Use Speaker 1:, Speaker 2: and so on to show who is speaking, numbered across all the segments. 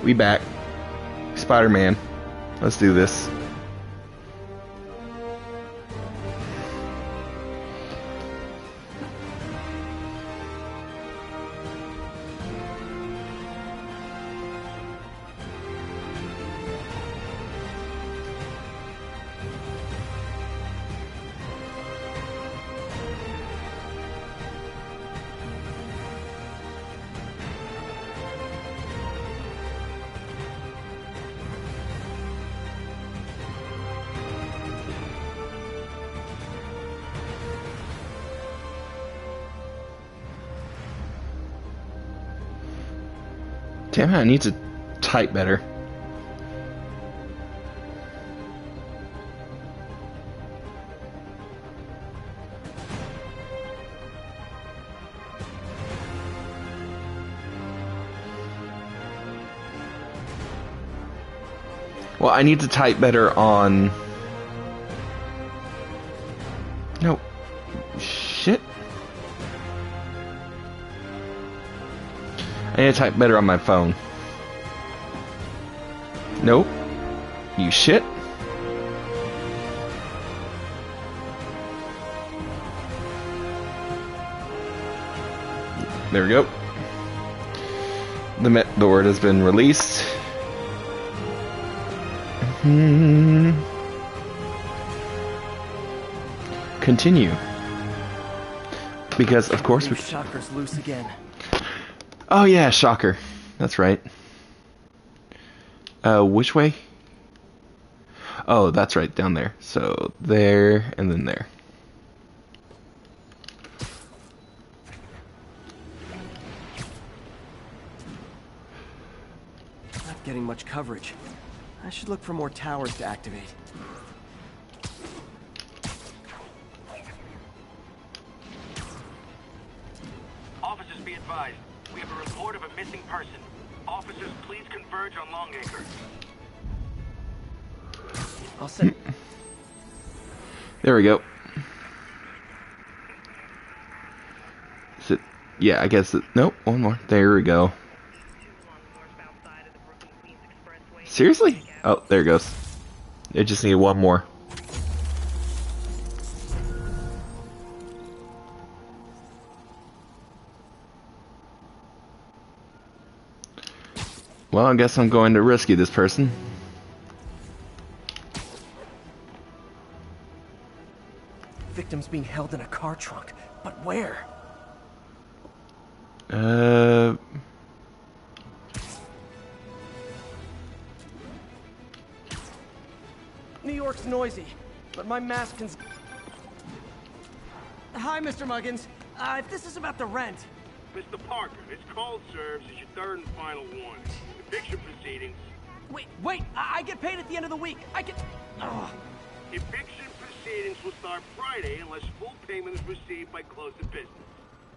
Speaker 1: We back. Spider-Man. Let's do this. Damn it, I need to type better. Well, I need to type better on... No. Shit. I need to type better on my phone. Nope. You shit. There we go. The word has been released. Continue. Because of course we...
Speaker 2: Shocker's loose again.
Speaker 1: Oh yeah, shocker. That's right. Which way? Oh, that's right, down there. So, there, and then there.
Speaker 2: Not getting much coverage. I should look for more towers to activate.
Speaker 3: Officers, be advised. We have a report of a missing person. Officers, please converge on Longacre.
Speaker 2: I'll send...
Speaker 1: There we go. Is it... Yeah, I guess it... Nope, one more. There we go. Seriously? Oh, there it goes. It just needed one more. Well, I guess I'm going to rescue this person.
Speaker 2: Victim's being held in a car trunk, but where? New York's noisy, but my mask can... Hi, Mr. Muggins. If this is about the rent...
Speaker 3: Mr. Parker, this call serves as your third and final warning. Eviction proceedings...
Speaker 2: Wait! I get paid at the end of the week! I get... Ugh.
Speaker 3: Eviction proceedings will start Friday unless full payment is received by close of business.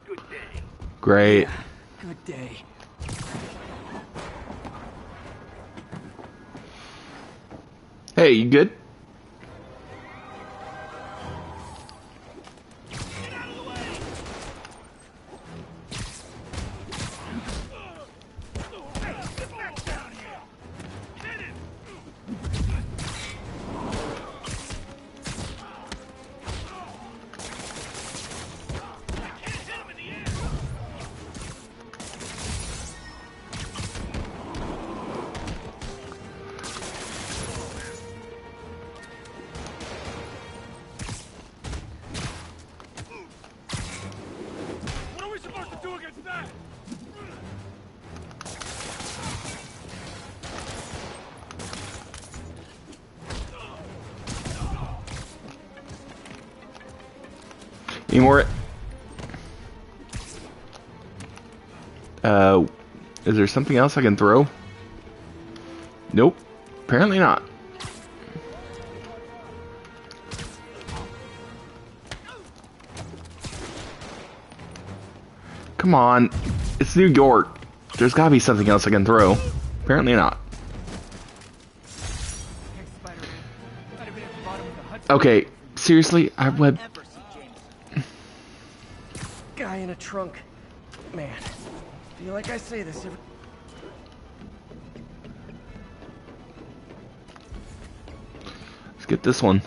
Speaker 3: Good day.
Speaker 1: Great.
Speaker 2: Yeah, good day.
Speaker 1: Hey, you good? Any more? Is there something else I can throw? Nope. Apparently not. Come on. It's New York. There's gotta be something else I can throw. Apparently not. Okay, seriously, I web...
Speaker 2: Guy in a trunk. Man, feel like I say this every...
Speaker 1: Get this one.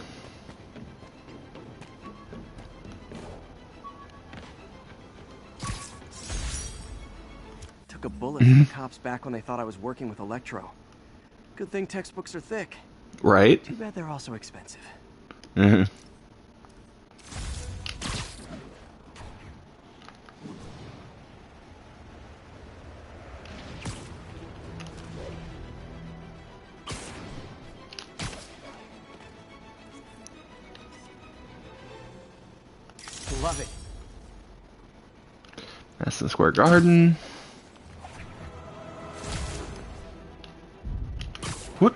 Speaker 2: Took a bullet from the cops back when they thought I was working with Electro. Good thing textbooks are thick.
Speaker 1: Right?
Speaker 2: Too bad they're also expensive.
Speaker 1: Mm-hmm.
Speaker 2: Love it.
Speaker 1: Madison Square Garden. What?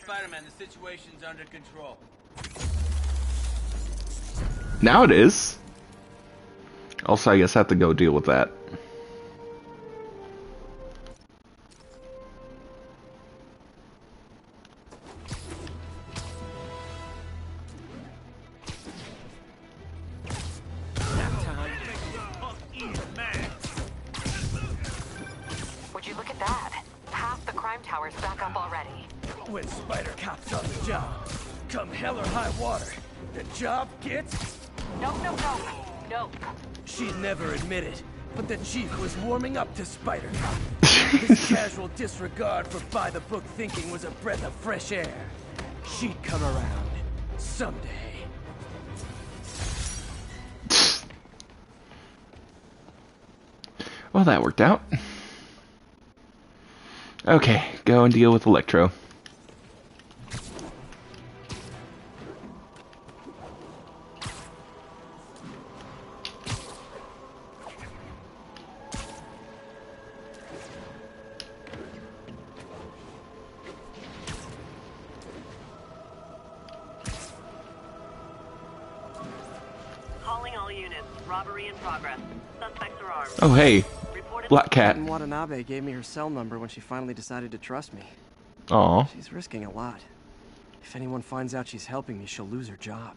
Speaker 4: Spiderman, the situation's under control.
Speaker 1: Now it is. Also, I guess I have to go deal with that.
Speaker 5: Would you look at that? Half the crime tower's back up already.
Speaker 2: When Spider Cop's on the job, come hell or high water, the job gets...
Speaker 5: Nope, nope, nope. Nope.
Speaker 2: She'd never admit it, but the chief was warming up to Spider Cop. His casual disregard for by-the-book thinking was a breath of fresh air. She'd come around someday.
Speaker 1: Well, that worked out. Okay, go and deal with Electro.
Speaker 6: Calling all units. Robbery in progress. Suspects are armed.
Speaker 1: Oh, hey.
Speaker 6: Reported
Speaker 1: Black Cat.
Speaker 2: And Watanabe gave me her cell number when she finally decided to trust me.
Speaker 1: Aw.
Speaker 2: She's risking a lot. If anyone finds out she's helping me, she'll lose her job.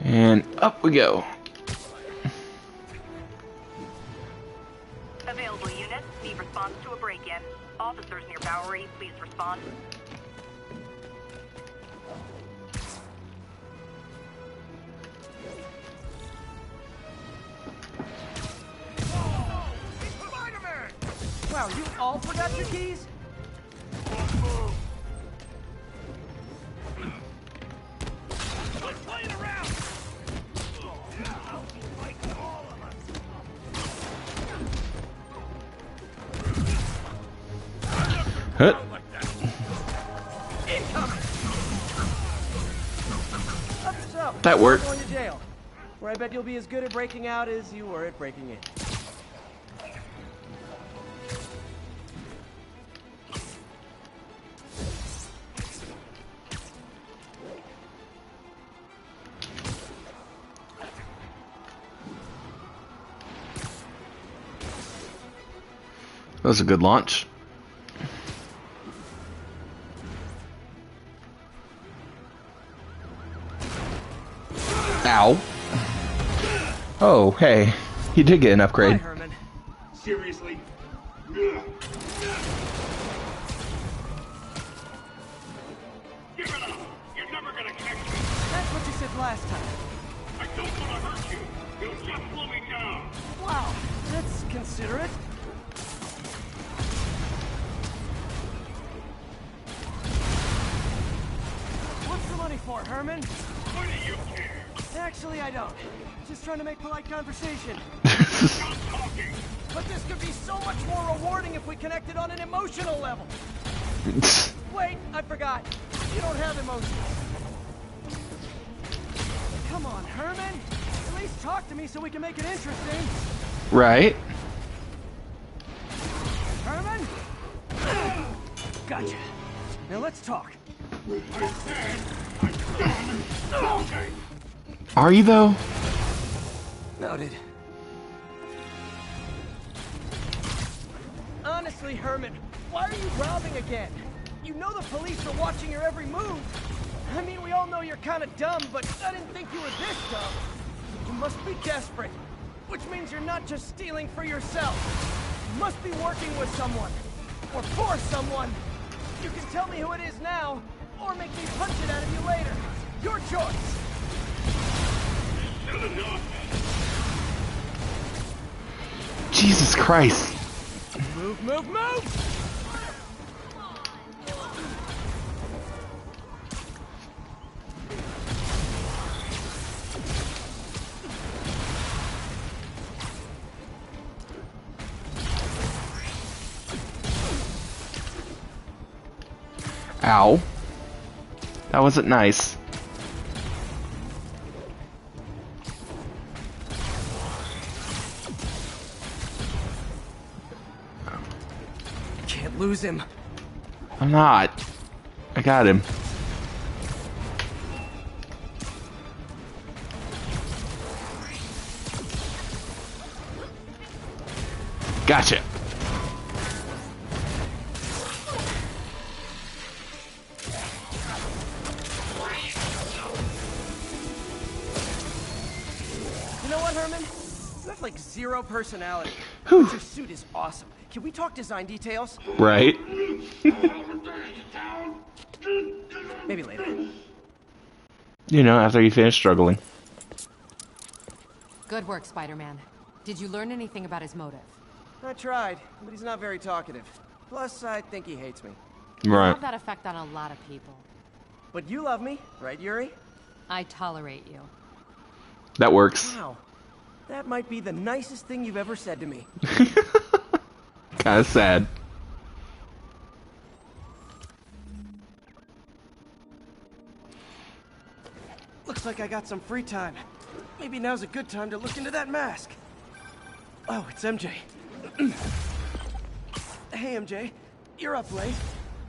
Speaker 1: And up we go.
Speaker 6: available units. Need response to a break-in. Officers near Bowery, please respond.
Speaker 2: Spiderman! Wow, you all forgot your keys?
Speaker 1: Huh.
Speaker 2: So,
Speaker 1: That worked.
Speaker 2: Going to jail, where I bet you'll be as good at breaking out as you were at breaking in.
Speaker 1: That was a good launch. Ow. Oh, hey. He did get an
Speaker 2: Hi,
Speaker 1: upgrade.
Speaker 2: Herman.
Speaker 3: Seriously? Give it up! You're never gonna catch me!
Speaker 2: That's what you said last time.
Speaker 3: I don't want to hurt you! You'll just slow me down!
Speaker 2: Wow, that's considerate. What's the money for, Herman?
Speaker 3: Why do you care?
Speaker 2: Actually, I don't. Just trying to make polite conversation.
Speaker 3: Stop talking!
Speaker 2: But this could be so much more rewarding if we connected on an emotional level. Wait, I forgot. You don't have emotions. Come on, Herman. At least talk to me so we can make it interesting.
Speaker 1: Right?
Speaker 2: Herman? Gotcha. Now let's talk.
Speaker 1: Are you though?
Speaker 2: Noted. Honestly, Herman, why are you robbing again? You know the police are watching your every move. I mean, we all know you're kind of dumb, but I didn't think you were this dumb. You must be desperate, which means you're not just stealing for yourself. You must be working with someone, or for someone. You can tell me who it is now, or make me punch it out of you later. Your choice.
Speaker 1: Jesus Christ.
Speaker 2: Move, move, move!
Speaker 1: Ow. That wasn't nice.
Speaker 2: Can't lose him.
Speaker 1: I'm not. I got him. Gotcha.
Speaker 2: You know what, Herman? You have like zero personality.
Speaker 1: Whew.
Speaker 2: But your suit is awesome. Can we talk design details?
Speaker 1: Right.
Speaker 2: Maybe later.
Speaker 1: You know, after you finish struggling.
Speaker 5: Good work, Spider-Man. Did you learn anything about his motive?
Speaker 2: I tried, but he's not very talkative. Plus, I think he hates me.
Speaker 5: You
Speaker 1: Right.
Speaker 5: have that effect on a lot of people.
Speaker 2: But you love me, right, Yuri?
Speaker 5: I tolerate you.
Speaker 1: That works.
Speaker 2: Wow. That might be the nicest thing you've ever said to me.
Speaker 1: Kinda sad.
Speaker 2: Looks like I got some free time. Maybe now's a good time to look into that mask. Oh, it's MJ. Hey, MJ. You're up late.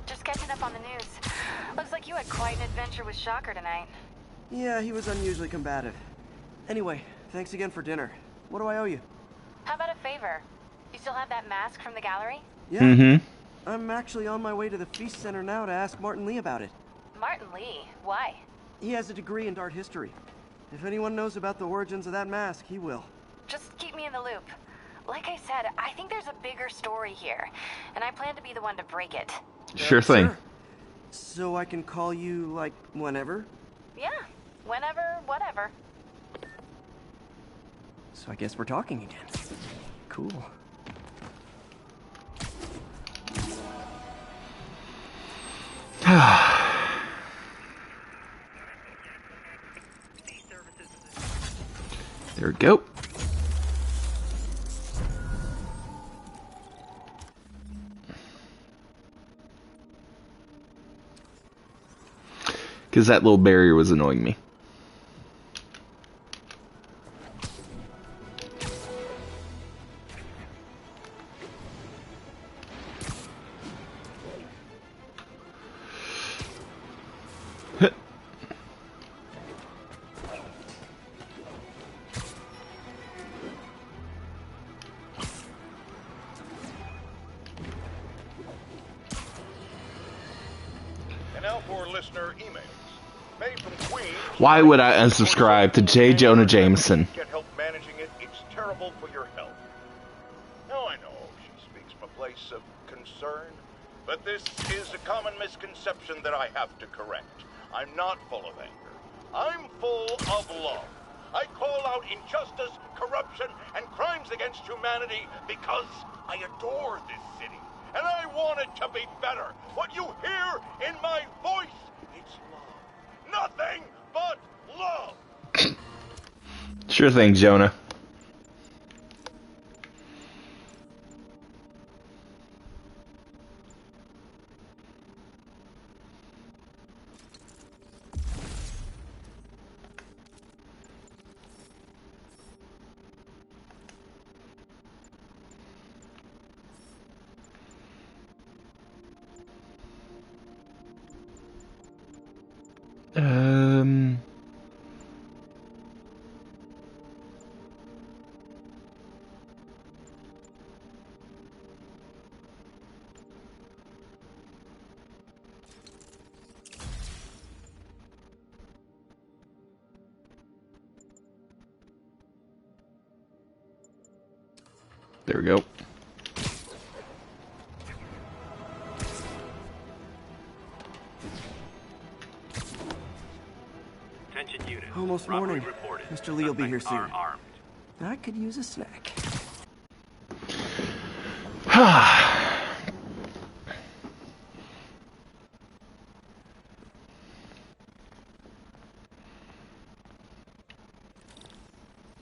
Speaker 6: Just catching up on the news. Looks like you had quite an adventure with Shocker tonight.
Speaker 2: Yeah, he was unusually combative. Anyway, thanks again for dinner. What do I owe you?
Speaker 6: How about a favor? You still have that mask from the gallery?
Speaker 2: Yeah.
Speaker 1: Mm-hmm.
Speaker 2: I'm actually on my way to the Feast Center now to ask Martin Lee about it.
Speaker 6: Martin Lee? Why?
Speaker 2: He has a degree in art history. If anyone knows about the origins of that mask, he will.
Speaker 6: Just keep me in the loop. Like I said, I think there's a bigger story here, and I plan to be the one to break it.
Speaker 1: Sure thing.
Speaker 2: Sure. So I can call you, like, whenever?
Speaker 6: Yeah, whenever, whatever.
Speaker 2: So I guess we're talking again. Cool.
Speaker 1: There we go. Because that little barrier was annoying me.
Speaker 7: And now for listener emails. Made from Queens.
Speaker 1: Why would I unsubscribe to J. Jonah Jameson?
Speaker 7: Get help managing it. It's terrible for your health. Now I know she speaks from a place of concern, but this is a common misconception that I have to correct. I'm not full of anger. I'm full of love. I call out injustice, corruption, and crimes against humanity because I adore this city. And I want it to be better. What you hear in my voice, it's love. Nothing but love.
Speaker 1: Sure thing, Jonah. There we go.
Speaker 3: Attention unit.
Speaker 2: Almost
Speaker 3: Robbery
Speaker 2: morning.
Speaker 3: reported.
Speaker 2: Mr. Lee will be here
Speaker 3: Suspects
Speaker 2: soon.
Speaker 3: are armed.
Speaker 2: I could use a snack.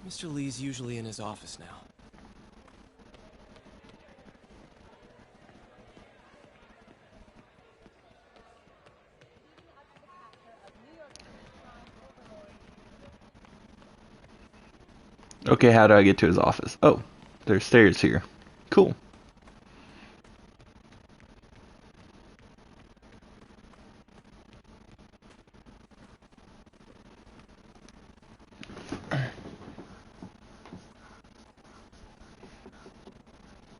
Speaker 2: Mr. Lee's usually in his office now.
Speaker 1: Okay, how do I get to his office? Oh, there's stairs here. Cool.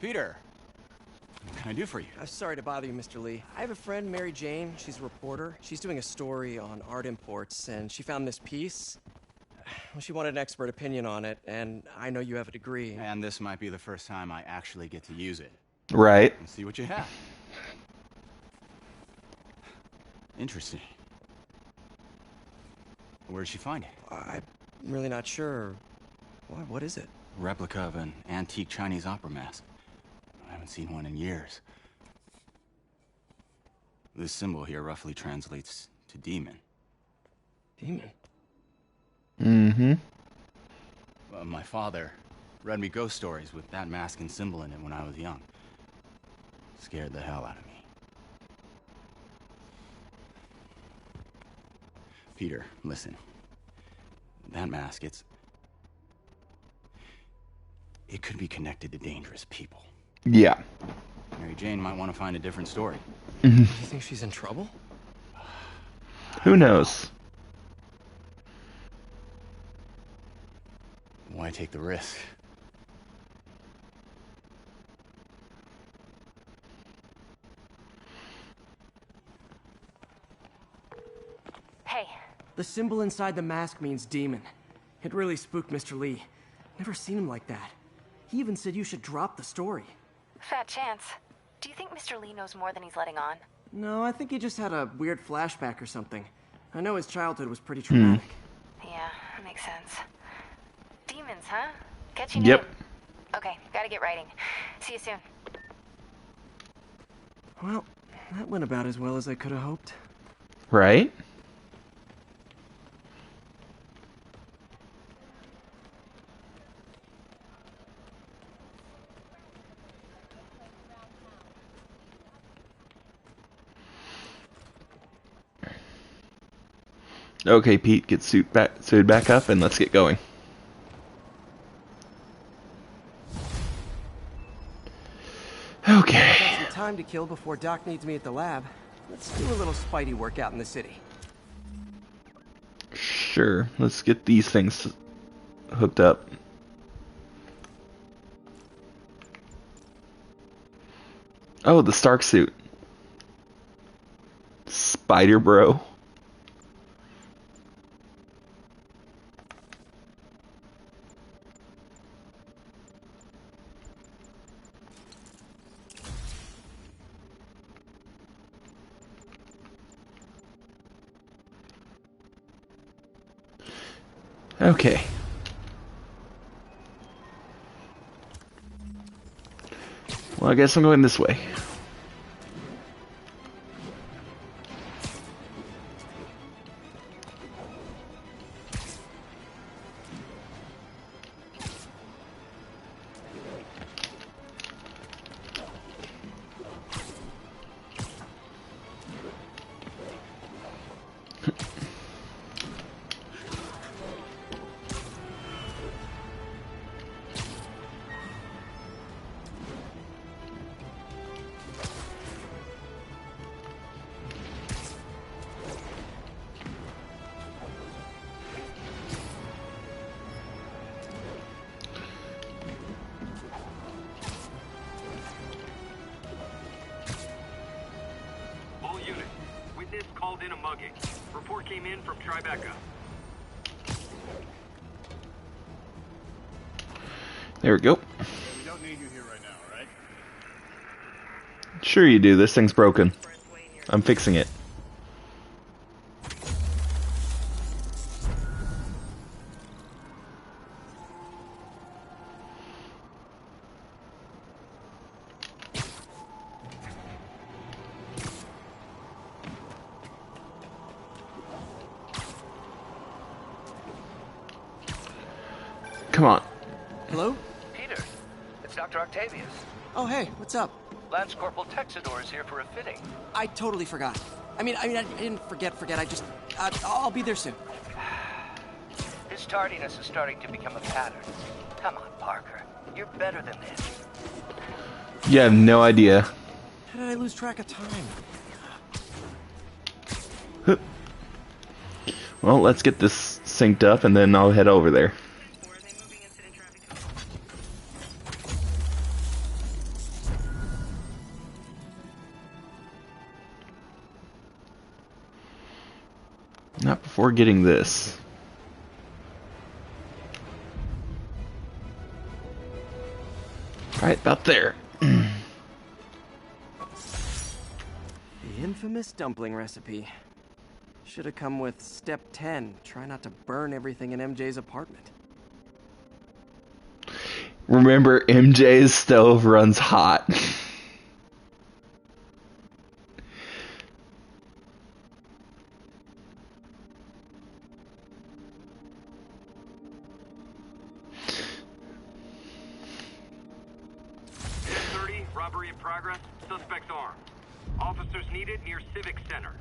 Speaker 8: Peter, what can I do for you?
Speaker 2: Sorry to bother you, Mr. Lee. I have a friend, Mary Jane. She's a reporter. She's doing a story on art imports, and she found this piece. Well, she wanted an expert opinion on it, and I know you have a degree.
Speaker 8: And this might be the first time I actually get to use it.
Speaker 1: Right.
Speaker 8: Let's see what you have. Interesting. Where did she find it?
Speaker 2: I'm really not sure. What is it?
Speaker 8: Replica of an antique Chinese opera mask. I haven't seen one in years. This symbol here roughly translates to demon.
Speaker 2: Demon?
Speaker 1: Mm-hmm.
Speaker 8: My father read me ghost stories with that mask and symbol in it when I was young. Scared the hell out of me. Peter, listen. That mask, it could be connected to dangerous people.
Speaker 1: Yeah.
Speaker 8: Mary Jane might want to find a different story.
Speaker 2: Do you think she's in trouble?
Speaker 1: Who knows?
Speaker 8: Why take the risk?
Speaker 6: Hey,
Speaker 2: The symbol inside the mask means demon. It really spooked Mr. Lee. Never seen him like that. He even said you should drop the story.
Speaker 6: fat chance. Do you think Mr. Lee knows more than he's letting on?
Speaker 2: No, I think he just had a weird flashback or something. I know his childhood was pretty traumatic.
Speaker 6: Yeah, that makes sense. Demons, huh? Catchy
Speaker 1: Yep.
Speaker 6: name. Okay, gotta get writing. See you soon.
Speaker 2: Well, that went about as well as I could have hoped.
Speaker 1: Right? Okay, Pete, get suited back up and let's get going. Okay.
Speaker 2: Got some time to kill before Doc needs me at the lab. Let's do a little Spidey workout in the city.
Speaker 1: Sure. Let's get these things hooked up. Oh, the Stark suit. Spider Bro. Okay. Well, I guess I'm going this way.
Speaker 3: All units. Witness called in a mugging. Report came in from Tribeca.
Speaker 1: There we go.
Speaker 7: We don't
Speaker 3: need you here right now, right?
Speaker 1: Sure you do. This thing's broken. I'm fixing it. Come on.
Speaker 9: Hello?
Speaker 10: Peter, it's Dr. Octavius.
Speaker 9: Oh, hey, what's up?
Speaker 10: Lance Corporal Texador is here for a fitting.
Speaker 9: I totally forgot. I mean, I didn't forget. I'll be there soon.
Speaker 10: His tardiness is starting to become a pattern. Come on, Parker. You're better than this.
Speaker 1: You have no idea.
Speaker 9: How did I lose track of time?
Speaker 1: Well, let's get this synced up and then I'll head over there. Not before getting this. Right about there.
Speaker 9: The infamous dumpling recipe. Should have come with step 10. Try not to burn everything in MJ's apartment.
Speaker 1: Remember, MJ's stove runs hot.
Speaker 3: Robbery in progress. Suspects armed. Officers needed near Civic Center.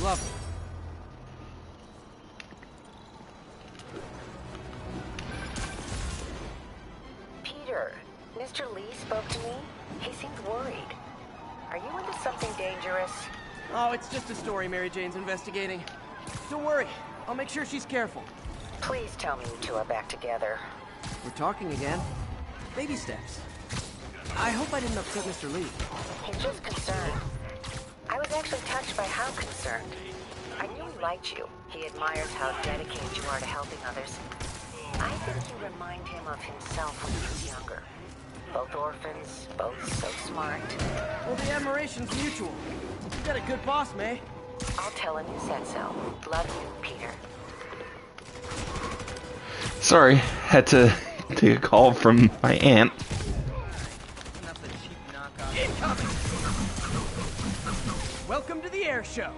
Speaker 9: Lovely.
Speaker 5: Peter, Mr. Lee spoke to me. He seems worried. Are you into something dangerous?
Speaker 9: Oh, it's just a story Mary Jane's investigating. Don't worry. I'll make sure she's careful.
Speaker 5: Please tell me you two are back together.
Speaker 9: We're talking again. Baby steps. I hope I didn't upset Mr. Lee.
Speaker 5: He's just concerned. I was actually touched by how concerned. I knew he liked you. He admires how dedicated you are to helping others. I think you remind him of himself when he was younger. Both orphans, both so smart.
Speaker 9: Well, the admiration's mutual. You got a good boss, May.
Speaker 5: I'll tell him you said so. Love you, Peter.
Speaker 1: Sorry, had to take a call from my aunt.
Speaker 2: Incoming! Welcome to the air show.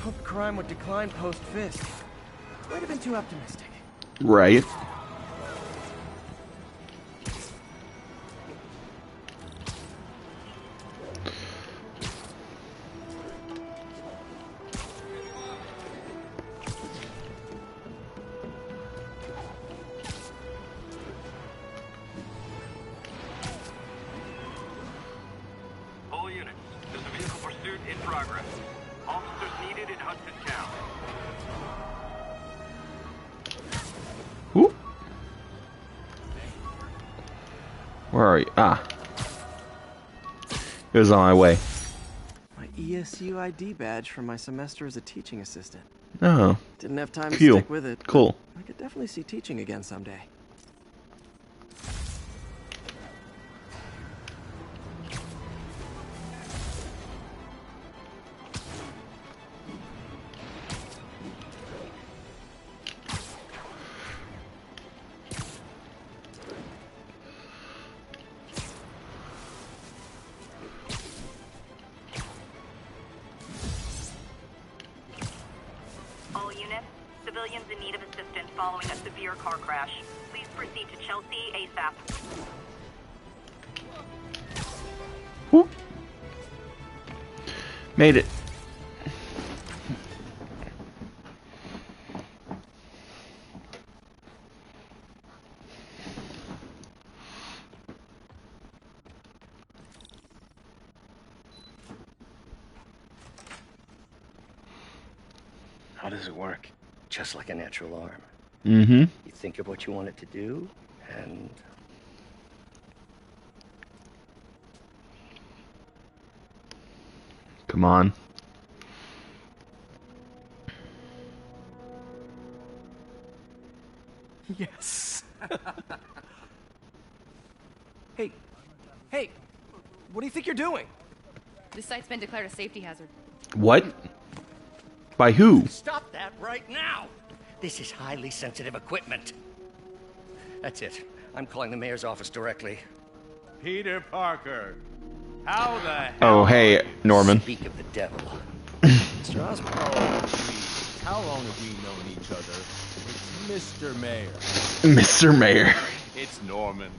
Speaker 2: Hoped crime would decline post-Fisk. Might have been too optimistic.
Speaker 1: Right.
Speaker 3: All units, there's a vehicle pursuit in progress. Officers needed in Hudson Town.
Speaker 1: Whoop. Where are you? Ah. It was on my way.
Speaker 9: My ESU ID badge from my semester as a teaching assistant.
Speaker 1: Oh.
Speaker 9: Didn't have time to
Speaker 1: Cool.
Speaker 9: stick with it.
Speaker 1: Cool.
Speaker 9: I could definitely see teaching again someday.
Speaker 11: All units, civilians in need of assistance following a severe car crash. Please proceed to Chelsea ASAP.
Speaker 1: Whoop. Made it.
Speaker 12: How does it work? Just like a natural arm.
Speaker 1: Mm-hmm.
Speaker 12: You think of what you want it to do, and
Speaker 1: Come on.
Speaker 2: Yes. Hey, hey, what do you think you're doing?
Speaker 13: This site's been declared a safety hazard.
Speaker 1: What? By who?
Speaker 10: Stop that right now! This is highly sensitive equipment. That's it. I'm calling the mayor's office directly.
Speaker 4: Peter Parker, how the hell?
Speaker 1: Oh, hey, Norman.
Speaker 10: Speak of the devil.
Speaker 2: Mr. Osborn.
Speaker 4: Oh, please. How long have we known each other? It's Mr. Mayor.
Speaker 1: Mr. Mayor.
Speaker 4: It's Norman.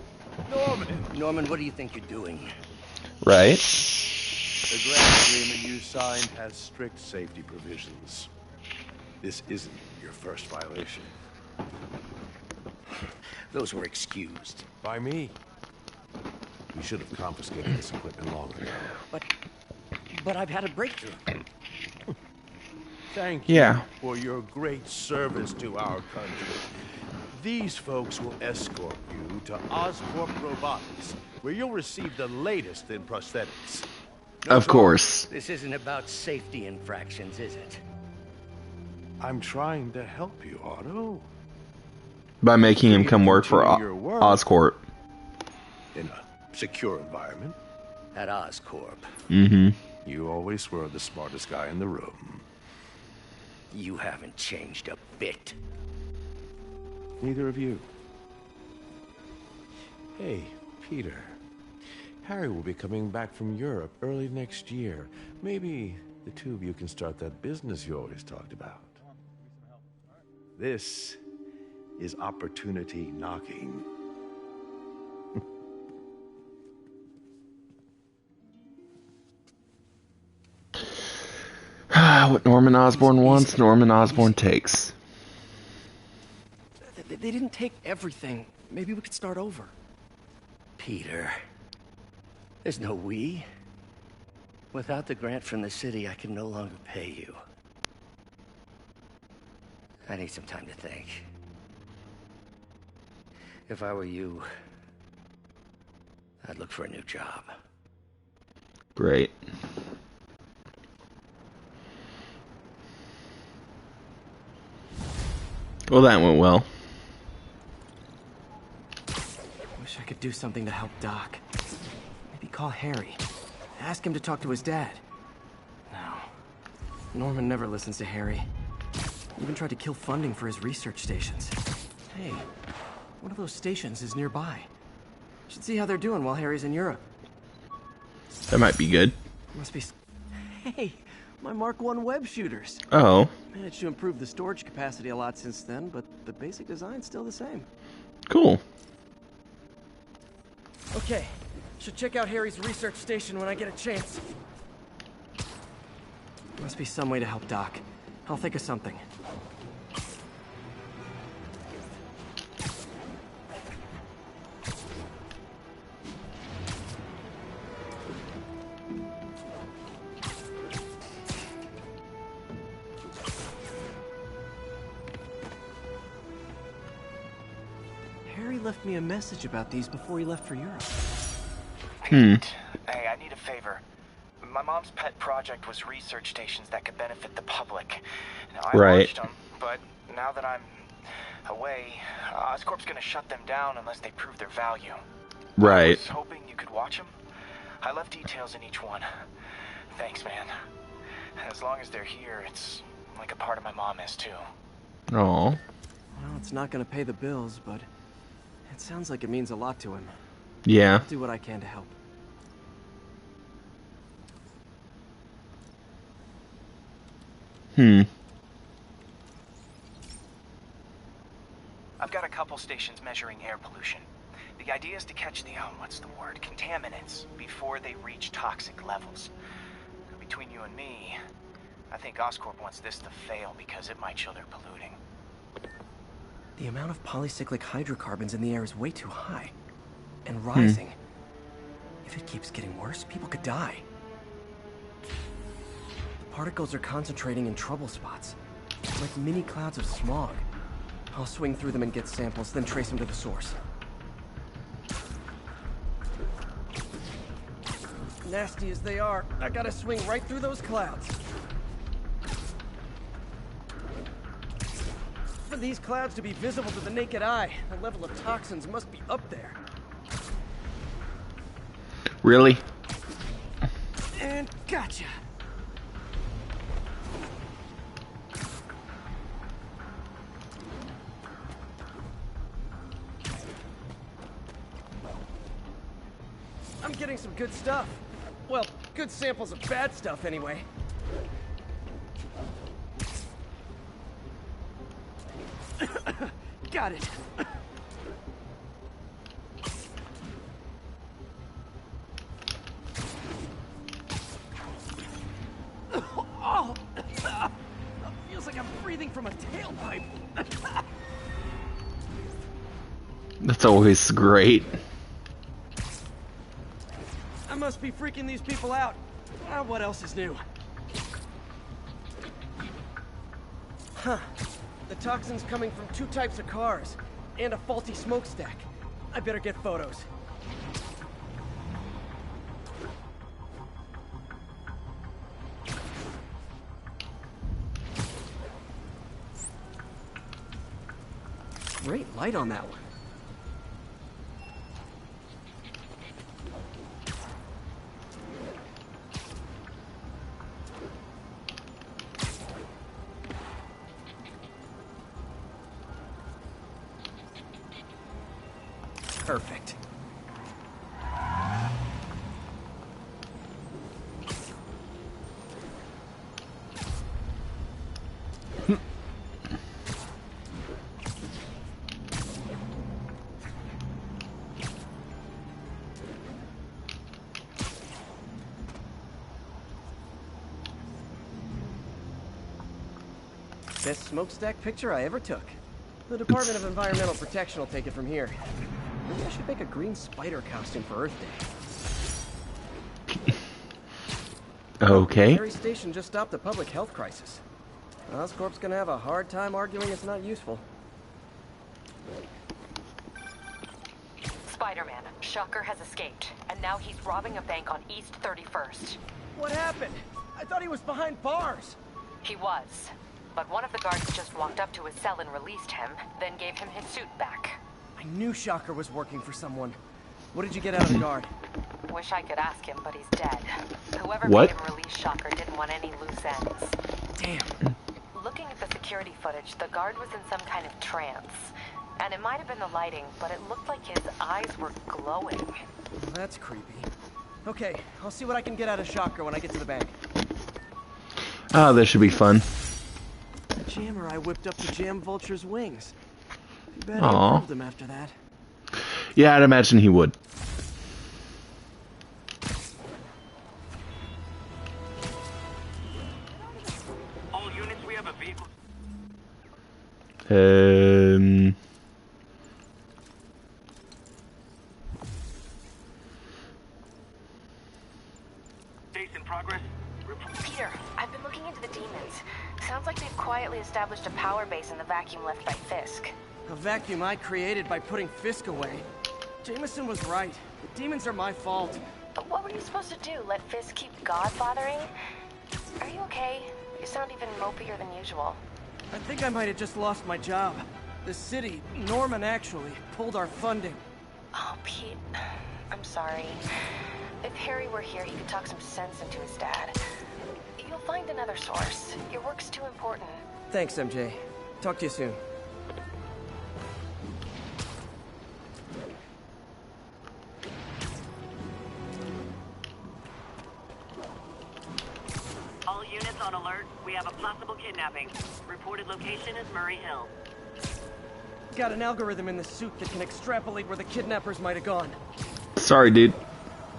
Speaker 10: Norman, what do you think you're doing?
Speaker 1: Right?
Speaker 14: The grant agreement you signed has strict safety provisions. This isn't your first violation.
Speaker 10: Those were excused.
Speaker 14: By me. We should have confiscated this equipment long ago.
Speaker 10: But I've had a breakthrough.
Speaker 14: Thank
Speaker 1: Yeah.
Speaker 14: you for your great service to our country. These folks will escort you to Oscorp Robotics, where you'll receive the latest in prosthetics.
Speaker 1: Of course.
Speaker 10: This isn't about safety infractions, is it?
Speaker 14: I'm trying to help you, Otto.
Speaker 1: By making him come work for
Speaker 14: Continue your work.
Speaker 1: Oscorp.
Speaker 14: In a secure environment.
Speaker 10: At Oscorp.
Speaker 1: Mm-hmm.
Speaker 14: You always were the smartest guy in the room.
Speaker 10: You haven't changed a bit.
Speaker 14: Neither of you. Hey, Peter. Harry will be coming back from Europe early next year. Maybe the two of you can start that business you always talked about. This is opportunity knocking.
Speaker 1: What Norman Osborn wants, Norman Osborn takes.
Speaker 9: They didn't take everything. Maybe we could start over.
Speaker 10: Peter. There's no we. Without the grant from the city, I can no longer pay you. I need some time to think. If I were you, I'd look for a new job.
Speaker 1: Great. Well, that went well.
Speaker 9: Wish I could do something to help Doc. Maybe call Harry. Ask him to talk to his dad. No. Norman never listens to Harry. Even tried to kill funding for his research stations. Hey, one of those stations is nearby. Should see how they're doing while Harry's in Europe.
Speaker 1: That might be good.
Speaker 9: Must be... Hey, my Mark I web shooters.
Speaker 1: Oh.
Speaker 9: Managed to improve the storage capacity a lot since then, but the basic design's still the same.
Speaker 1: Cool.
Speaker 9: Okay, should check out Harry's research station when I get a chance. Must be some way to help Doc. I'll think of something. Harry left me a message about these before he left for Europe.
Speaker 15: Pete, hey, I need a favor. My mom's pet project was research stations that could benefit the public. Now, I launched them, but now that I'm away, Oscorp's gonna shut them down unless they prove their value. I was hoping you could watch them. I left details in each one. Thanks, man. As long as they're here, it's like a part of my mom is too.
Speaker 1: Oh.
Speaker 9: Well, it's not gonna pay the bills, but it sounds like it means a lot to him.
Speaker 1: Yeah.
Speaker 9: I'll do what I can to help.
Speaker 15: I've got a couple stations measuring air pollution. The idea is to catch the, what's the word, contaminants before they reach toxic levels. Between you and me, I think Oscorp wants this to fail because it might show they're polluting.
Speaker 9: The amount of polycyclic hydrocarbons in the air is way too high. And rising. If it keeps getting worse, people could die. The particles are concentrating in trouble spots. Like mini clouds of smog. I'll swing through them and get samples, then trace them to the source.
Speaker 2: Nasty as they are, I gotta swing right through those clouds. For these clouds to be visible to the naked eye, the level of toxins must be up there.
Speaker 1: Really?
Speaker 2: And gotcha. I'm getting some good stuff. Well, good samples of bad stuff anyway. Got it. Oh, feels like I'm breathing from a tailpipe.
Speaker 1: That's always great.
Speaker 2: I must be freaking these people out. What else is new? Huh. The toxin's coming from 2 types of cars, and a faulty smokestack. I better get photos. Great light on that one. Perfect. Best smokestack picture I ever took. The Department of Environmental Protection will take it from here. Maybe I should make a green spider costume for Earth Day.
Speaker 1: Okay.
Speaker 2: Harry Station just stopped a public health crisis. Oscorp's gonna have a hard time arguing it's not useful.
Speaker 5: Spider-Man, Shocker has escaped, and now he's robbing a bank on East 31st.
Speaker 2: What happened? I thought he was behind bars.
Speaker 5: He was, but one of the guards just walked up to his cell and released him, then gave him his suit back.
Speaker 2: I knew Shocker was working for someone. What did you get out of the guard?
Speaker 5: Wish I could ask him, but he's dead. Whoever
Speaker 1: What?
Speaker 5: made him release Shocker didn't want any loose ends.
Speaker 2: Damn.
Speaker 5: Looking at the security footage, the guard was in some kind of trance. And it might have been the lighting, but it looked like his eyes were glowing.
Speaker 2: Well, that's creepy. Okay, I'll see what I can get out of Shocker when I get to the bank.
Speaker 1: Ah, this should be fun.
Speaker 2: The jammer I whipped up to jam Vulture's wings. Too bad
Speaker 1: Aw.
Speaker 2: he improved them after that.
Speaker 1: Yeah, I'd imagine he would.
Speaker 3: All units, we have a vehicle. Case in progress.
Speaker 6: Peter, I've been looking into the demons. Sounds like they've quietly established a power base in the vacuum left by Fisk.
Speaker 2: A vacuum I created by putting Fisk away. Jameson was right. The demons are my fault.
Speaker 6: But what were you supposed to do? Let Fisk keep godfathering? Are you okay? You sound even mopier than usual.
Speaker 2: I think I might have just lost my job. The city, Norman actually, pulled our funding.
Speaker 6: Oh, Pete, I'm sorry. If Harry were here, he could talk some sense into his dad. You'll find another source. Your work's too important.
Speaker 2: Thanks, MJ. Talk to you soon.
Speaker 11: All units on alert. We have a possible kidnapping. Reported location is Murray Hill.
Speaker 2: Got an algorithm in the suit that can extrapolate where the kidnappers might have gone.
Speaker 1: Sorry, dude.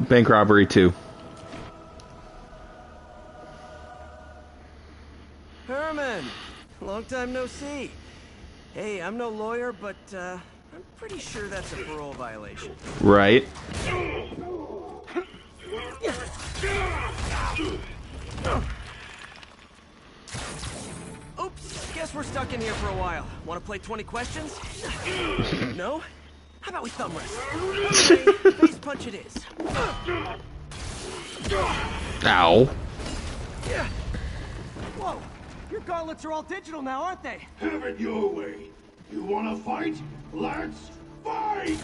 Speaker 1: Bank robbery too.
Speaker 2: Herman! Long time no see. Hey, I'm no lawyer, but I'm pretty sure that's a parole violation.
Speaker 1: Right.
Speaker 2: Oops, guess we're stuck in here for a while. Want to play 20 questions? No? How about we thumb wrestle? Okay, face punch it is.
Speaker 1: Ow.
Speaker 2: Whoa! Your gauntlets are all digital now, aren't they?
Speaker 3: Have it your way. You wanna fight? Let's fight!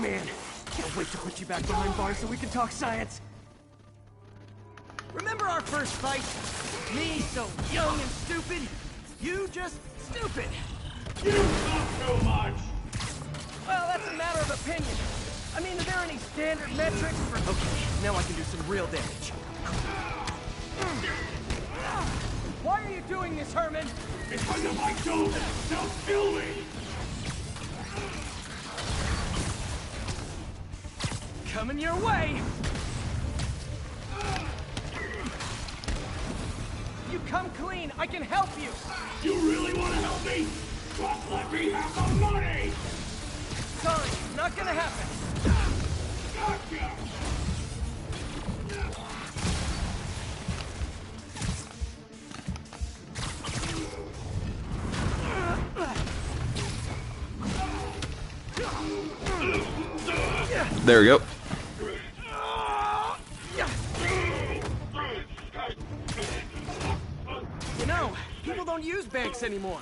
Speaker 2: Man, can't wait to put you back behind bars so we can talk science. Remember our first fight? Me so young and stupid. You just stupid.
Speaker 3: You talk too much.
Speaker 2: Well, that's a matter of opinion. I mean, are there any standard metrics for... Okay, now I can do some real damage. Why are you doing this, Herman?
Speaker 3: Because if I don't, they'll kill me.
Speaker 2: Coming your way. You come clean, I can help you.
Speaker 3: You really want to help me? Just let me have the money.
Speaker 2: Sorry, not gonna happen.
Speaker 3: Gotcha.
Speaker 1: There we go.
Speaker 2: You know, people don't use banks anymore.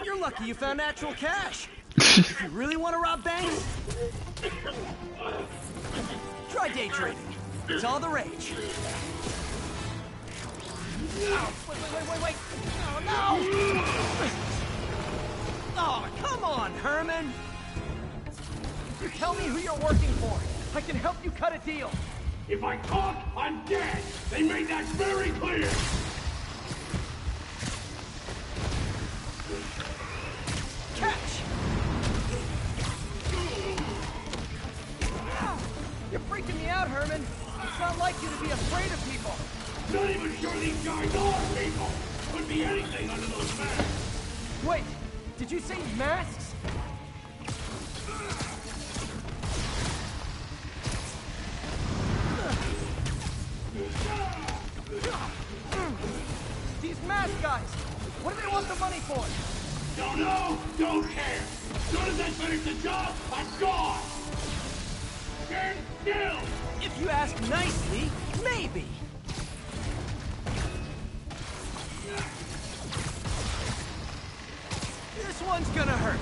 Speaker 2: You're lucky you found actual cash. If you really want to rob banks, try day trading. It's all the rage. Oh, wait. Oh, no! Oh, come on, Herman! You tell me who you're working for. I can help you cut a deal.
Speaker 3: If I talk, I'm dead. They made that very clear.
Speaker 2: Catch! You're freaking me out, Herman. It's not like you to be afraid of people.
Speaker 3: Not even sure these guys are people. Could be anything under those masks.
Speaker 2: Wait, did you say masks? These mask guys, what do they want the money for?
Speaker 3: Don't know, don't care. As soon as I finish the job, I'm gone. Stand still.
Speaker 2: If you ask nicely, maybe. This one's gonna hurt.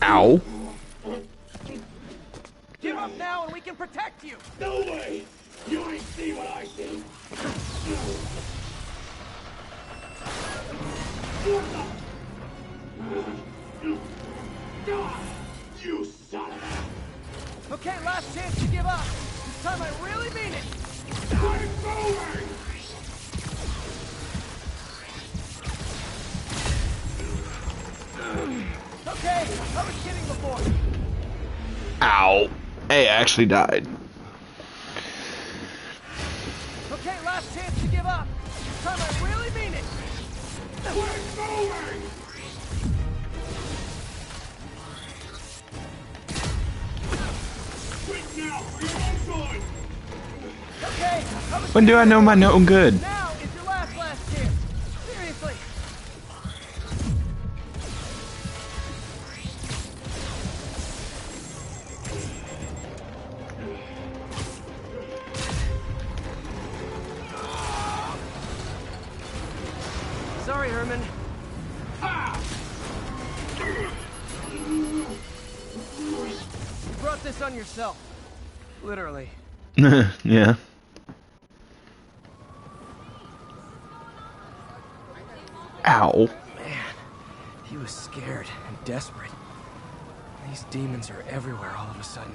Speaker 1: Ow.
Speaker 2: Give up now and we can protect you.
Speaker 3: No way. You ain't see what I see. You son of a...
Speaker 2: Okay, last chance to give up. This time I really mean it.
Speaker 3: I'm going!
Speaker 2: Okay, I was kidding before.
Speaker 1: Ow. Hey, I actually died.
Speaker 2: Okay, last chance to give up. This time I really mean it.
Speaker 3: We're going! Quick now, for your own good!
Speaker 2: Okay, I was
Speaker 1: When do I know my no good?
Speaker 2: Now is your last chance. Seriously. Sorry, Herman. You brought this on yourself. Literally.
Speaker 1: Yeah. Ow.
Speaker 2: Man, he was scared and desperate. These demons are everywhere all of a sudden.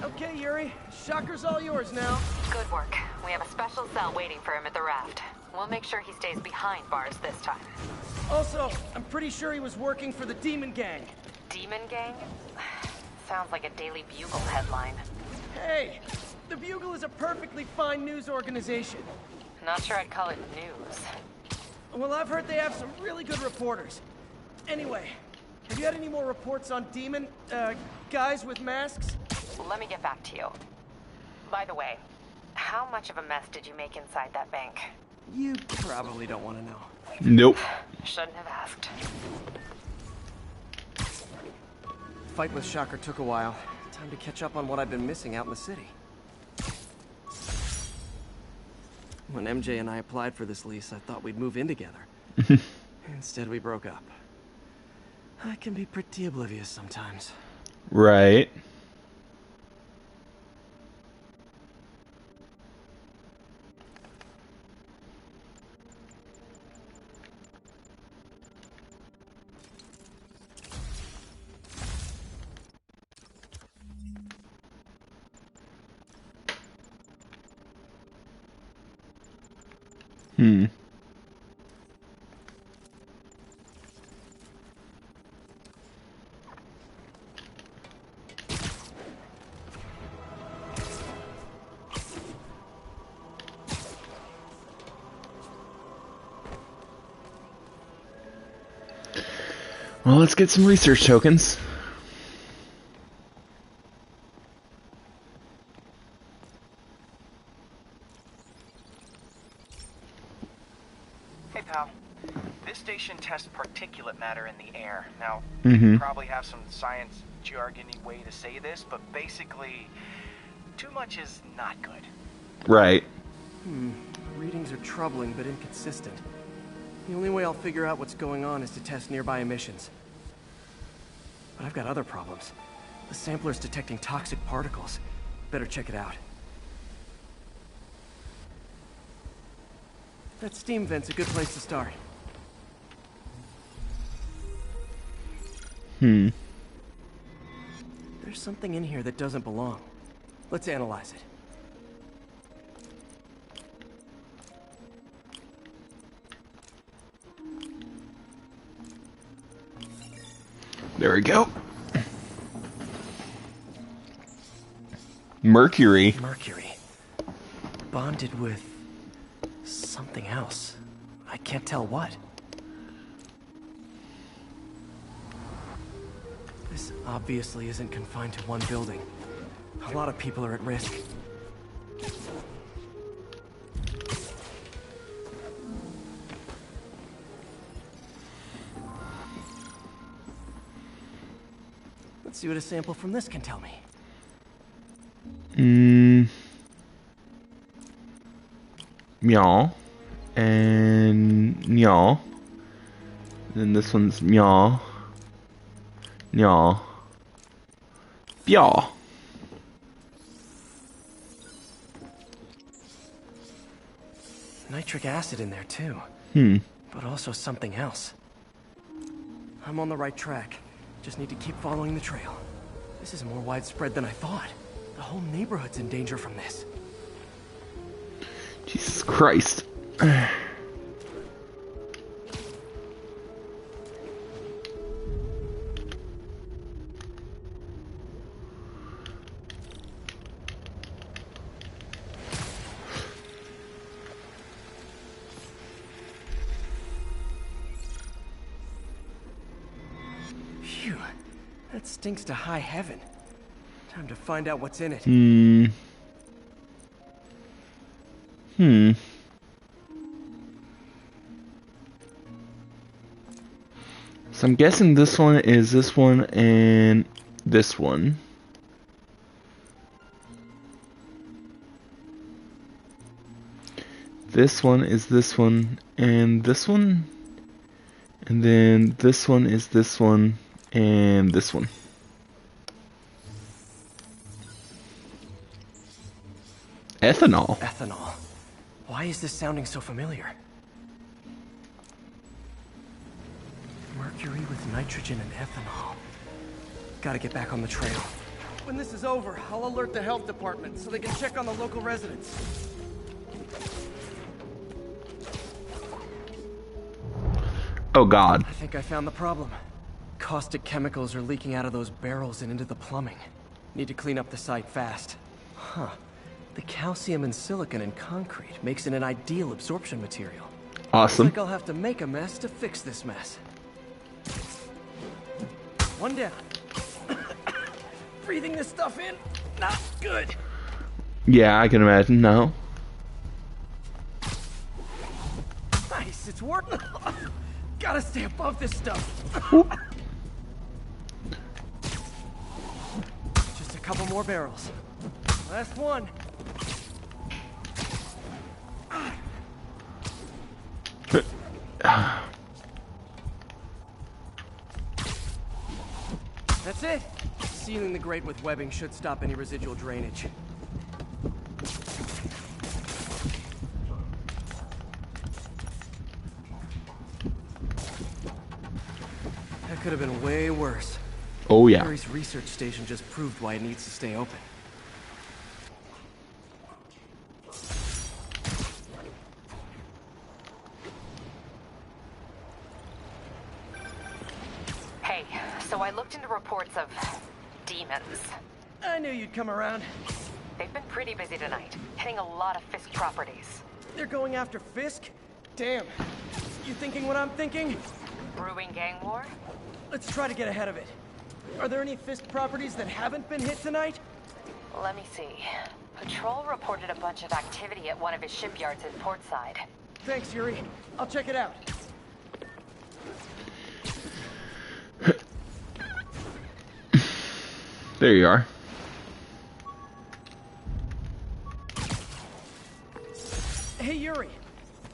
Speaker 2: Okay, Yuri. Shocker's all yours now.
Speaker 5: Good work. We have a special cell waiting for him at the raft. We'll make sure he stays behind bars this time.
Speaker 2: Also, I'm pretty sure he was working for the Demon Gang.
Speaker 5: Demon Gang? Sounds like a Daily Bugle headline.
Speaker 2: Hey, the Bugle is a perfectly fine news organization.
Speaker 5: Not sure I'd call it news.
Speaker 2: Well, I've heard they have some really good reporters. Anyway, have you had any more reports on demon, guys with masks?
Speaker 5: Let me get back to you. By the way, How much of a mess did you make inside that bank?
Speaker 9: You probably don't want to know.
Speaker 1: Nope.
Speaker 5: Shouldn't have asked.
Speaker 9: Fight with Shocker took a while. Time to catch up on what I've been missing out in the city. When MJ and I applied for this lease, I thought we'd move in together. Instead, we broke up. I can be pretty oblivious sometimes.
Speaker 1: Right. Well, let's get some research tokens.
Speaker 15: Hey, pal. This station tests particulate matter in the air. Now,
Speaker 1: Mm-hmm.
Speaker 15: you probably have some science jargony way to say this, but basically, too much is not good.
Speaker 1: Right.
Speaker 9: Readings are troubling but inconsistent. The only way I'll figure out what's going on is to test nearby emissions. But I've got other problems. The sampler's detecting toxic particles. Better check it out. That steam vent's a good place to start. There's something in here that doesn't belong. Let's analyze it.
Speaker 1: There we go. Mercury.
Speaker 9: Mercury. Bonded with something else. I can't tell what. This obviously isn't confined to one building. A lot of people are at risk. Let's see what a sample from this can tell me.
Speaker 1: Meow. And meow. Then this one's meow. Meow. Meow.
Speaker 9: Nitric acid in there too. But also something else. I'm on the right track. Just need to keep following the trail. This is more widespread than I thought. The whole neighborhood's in danger from this.
Speaker 1: Jesus Christ.
Speaker 9: Phew. That stinks to high heaven. Time to find out what's in it.
Speaker 1: So I'm guessing this one is this one and this one. This one is this one and this one. And then this one is this one and this one. Ethanol.
Speaker 9: Ethanol. Why is this sounding so familiar? Mercury with nitrogen and ethanol. Gotta get back on the trail. When this is over, I'll alert the health department so they can check on the local residents.
Speaker 1: Oh God.
Speaker 9: I think I found the problem. Caustic chemicals are leaking out of those barrels and into the plumbing. Need to clean up the site fast. Huh. The calcium and silicon in concrete makes it an ideal absorption material.
Speaker 1: Awesome.
Speaker 9: Looks like I'll have to make a mess to fix this mess. One down. Breathing this stuff in, not good.
Speaker 1: Yeah, I can imagine. No.
Speaker 2: Nice, it's working. Gotta stay above this stuff. Just a couple more barrels. Last one. That's it. Sealing the grate with webbing should stop any residual drainage. That could have been way worse.
Speaker 1: Oh yeah.
Speaker 2: Harry's research station just proved why it needs to stay open.
Speaker 5: Hey, so I looked into reports of demons.
Speaker 2: I knew you'd come around.
Speaker 5: They've been pretty busy tonight, hitting a lot of Fisk properties.
Speaker 2: They're going after Fisk? Damn. You thinking what I'm thinking?
Speaker 5: Brewing gang war?
Speaker 2: Let's try to get ahead of it. Are there any Fisk properties that haven't been hit tonight?
Speaker 5: Let me see. Patrol reported a bunch of activity at one of his shipyards in Portside.
Speaker 2: Thanks, Yuri. I'll check it out.
Speaker 1: There you are.
Speaker 2: Hey, Yuri.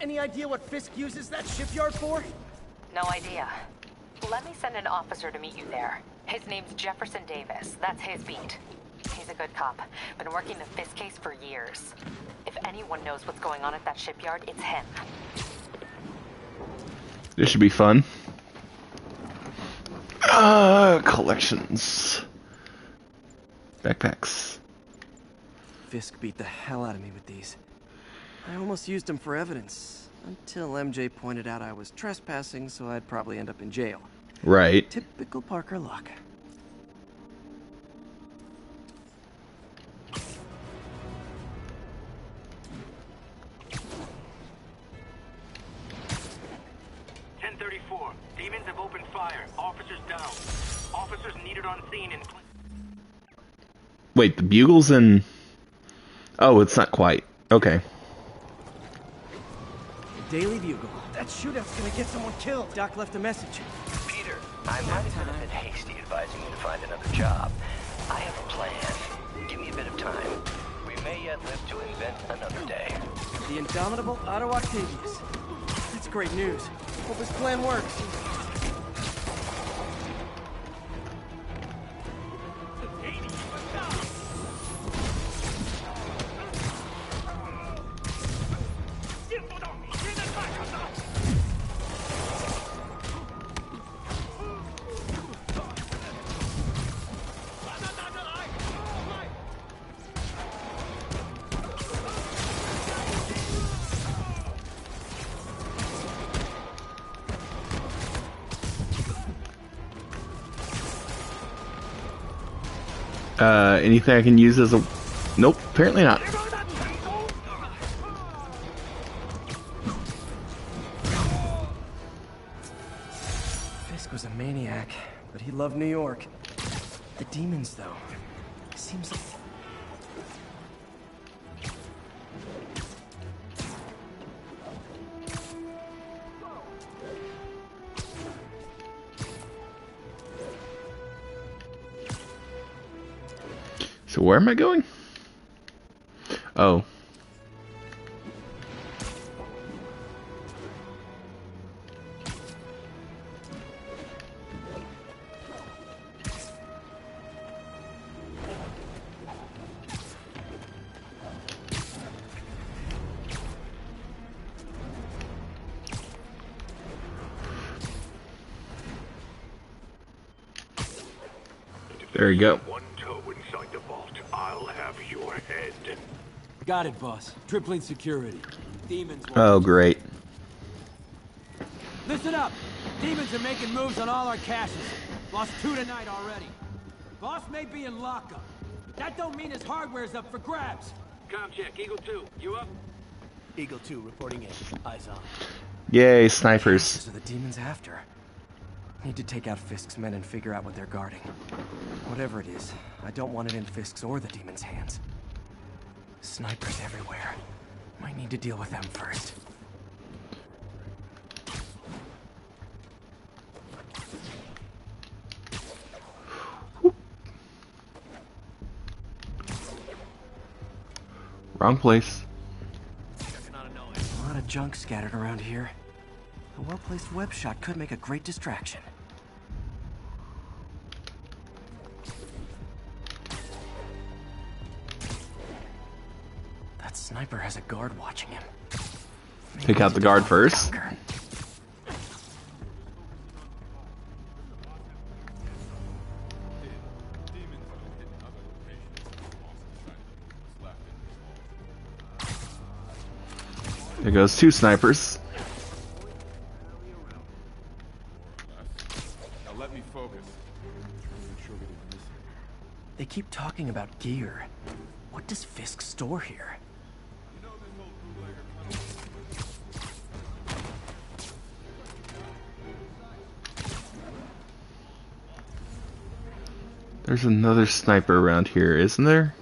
Speaker 2: Any idea what Fisk uses that shipyard for?
Speaker 5: No idea. Let me send an officer to meet you there. His name's Jefferson Davis. That's his beat. He's a good cop. Been working the Fisk case for years. If anyone knows what's going on at that shipyard, it's him.
Speaker 1: This should be fun. Collections. Backpacks.
Speaker 2: Fisk beat the hell out of me with these. I almost used them for evidence, until MJ pointed out I was trespassing, so I'd probably end up in jail.
Speaker 1: Right.
Speaker 2: Typical Parker luck.
Speaker 3: Demons have opened fire. Officers down. Officers needed on scene in...
Speaker 1: Wait, the bugle's in... Oh, it's not quite. Okay.
Speaker 2: Daily Bugle. That shootout's gonna get someone killed. Doc left a message.
Speaker 10: Peter, I might have been a bit hasty advising you to find another job. I have a plan. Give me a bit of time. We may yet live to invent another day.
Speaker 2: The indomitable Otto Octavius. That's great news. Hope his plan works.
Speaker 1: Anything I can use as a... Nope, apparently not.
Speaker 2: Fisk was a maniac, but he loved New York. The demons, though, seems like...
Speaker 1: So where am I going? Oh. There you go.
Speaker 3: One toe inside the vault. I'll have your head.
Speaker 16: Got it, boss. Tripling security. Demons.
Speaker 1: Oh, great.
Speaker 16: Listen up. Demons are making moves on all our caches. Lost 2 tonight already. Boss may be in lockup. That don't mean his hardware's up for grabs.
Speaker 3: Com check. Eagle 2. You up?
Speaker 2: Eagle 2 reporting in. Eyes on.
Speaker 1: Yay, snipers.
Speaker 2: Those are the demons after. Need to take out Fisk's men and figure out what they're guarding. Whatever it is, I don't want it in Fisk's or the demons' hands.
Speaker 9: Snipers everywhere. Might need to deal with them first.
Speaker 1: Wrong place.
Speaker 9: A lot of junk scattered around here. A well-placed web shot could make a great distraction. That sniper has a guard watching him.
Speaker 1: Take out the guard first. There goes 2 snipers.
Speaker 4: Now let me focus.
Speaker 9: They keep talking about gear. What does Fisk store here?
Speaker 1: There's another sniper around here, isn't there?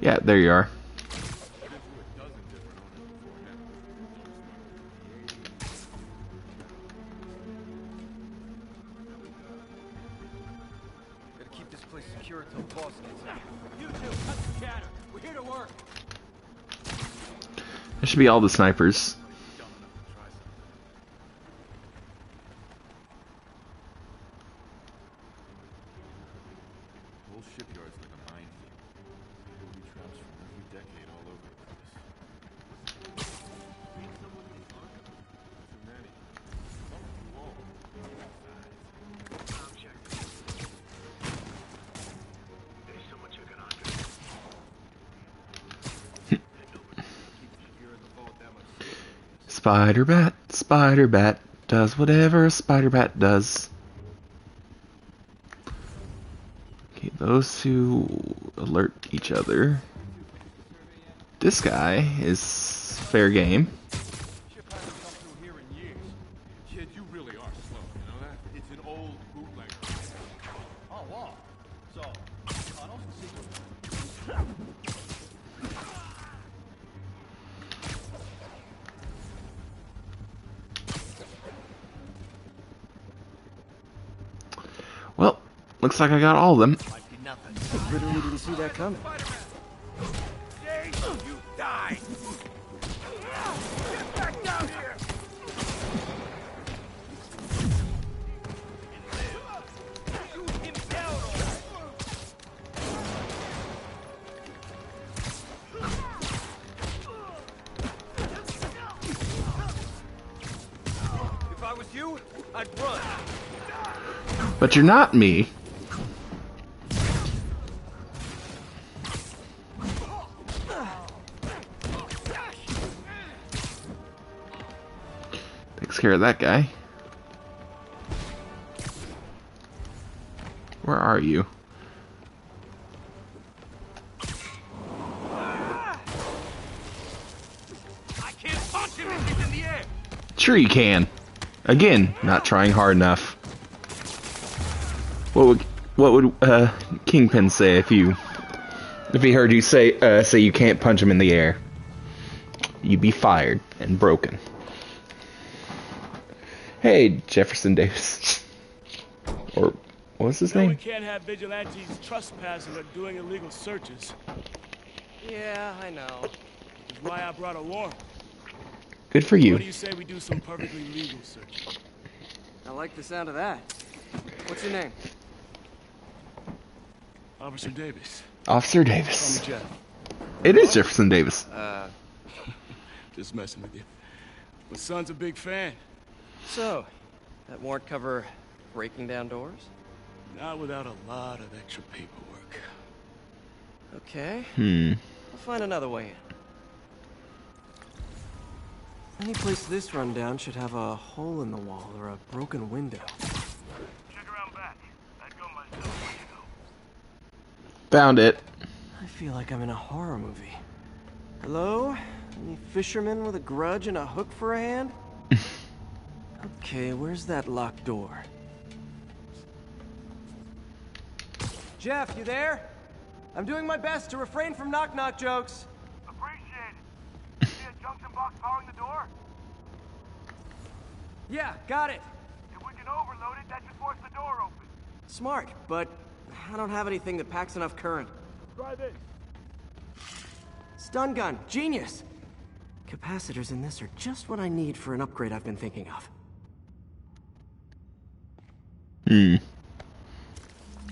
Speaker 1: Yeah, there you are.
Speaker 16: Gotta keep this place secure until the boss gets out. You two, cut the chatter. We're here to work.
Speaker 1: That should be all the snipers.
Speaker 4: Whole shipyard's like a minefield. Booby traps from every decade all over the place. Too many.
Speaker 3: There's so much looking under.
Speaker 1: Spider Bat does whatever a Spider Bat does. Okay, those 2 alert each other. This guy is fair game.
Speaker 4: Ship hasn't come through here in years. Kid, you really are slow, you know that? It's an old bootleg.
Speaker 3: Oh, wow. So, tunnels and secret.
Speaker 1: Well, looks like I got all of them.
Speaker 9: Literally didn't see that coming.
Speaker 3: You die! Get back down here! Shoot him down!
Speaker 16: If I was you, I'd run.
Speaker 1: But you're not me. Takes care of that guy. Where are you?
Speaker 3: I can't punch him if he's in the air!
Speaker 1: Sure you can. Again, not trying hard enough. What would Kingpin say if he heard you say you can't punch him in the air? You'd be fired and broken. Hey, Jefferson Davis. Or what was his name?
Speaker 17: We can't have vigilantes trespassing or doing illegal searches.
Speaker 9: Yeah, I know.
Speaker 17: That's why I brought a warrant.
Speaker 1: Good for you.
Speaker 17: What do you say we do some perfectly legal search?
Speaker 9: I like the sound of that. What's your name?
Speaker 17: Officer Davis.
Speaker 1: Officer Davis.
Speaker 17: Call me Jeff.
Speaker 1: It is Jefferson Davis.
Speaker 17: Just messing with you. My son's a big fan.
Speaker 9: So, that warrant cover breaking down doors?
Speaker 17: Not without a lot of extra paperwork.
Speaker 9: Okay.
Speaker 1: I'll
Speaker 9: find another way in. Any place this rundown should have a hole in the wall or a broken window.
Speaker 3: Check around back. I'd go myself.
Speaker 1: Found it.
Speaker 9: I feel like I'm in a horror movie. Hello? Any fisherman with a grudge and a hook for a hand? Okay, where's that locked door?
Speaker 16: Jeff, you there?
Speaker 9: I'm doing my best to refrain from knock-knock jokes.
Speaker 3: Appreciate it. See a junction box powering the door?
Speaker 9: Yeah, got it.
Speaker 3: If we can overload it, that should force the door open.
Speaker 9: Smart, but I don't have anything that packs enough current.
Speaker 3: Try this.
Speaker 9: Stun gun, genius! Capacitors in this are just what I need for an upgrade I've been thinking of.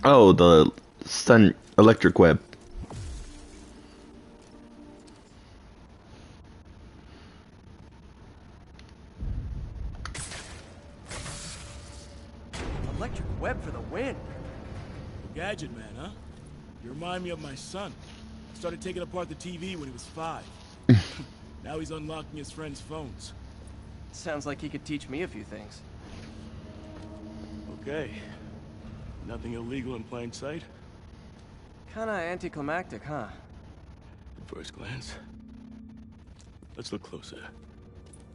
Speaker 1: Oh, the stun electric web.
Speaker 9: Electric web for the win.
Speaker 17: Gadget man, huh? You remind me of my son. Started taking apart the TV when he was 5. Now he's unlocking his friends' phones.
Speaker 9: Sounds like he could teach me a few things.
Speaker 17: Okay. Nothing illegal in plain sight?
Speaker 9: Kinda anticlimactic, huh?
Speaker 17: At first glance. Let's look closer.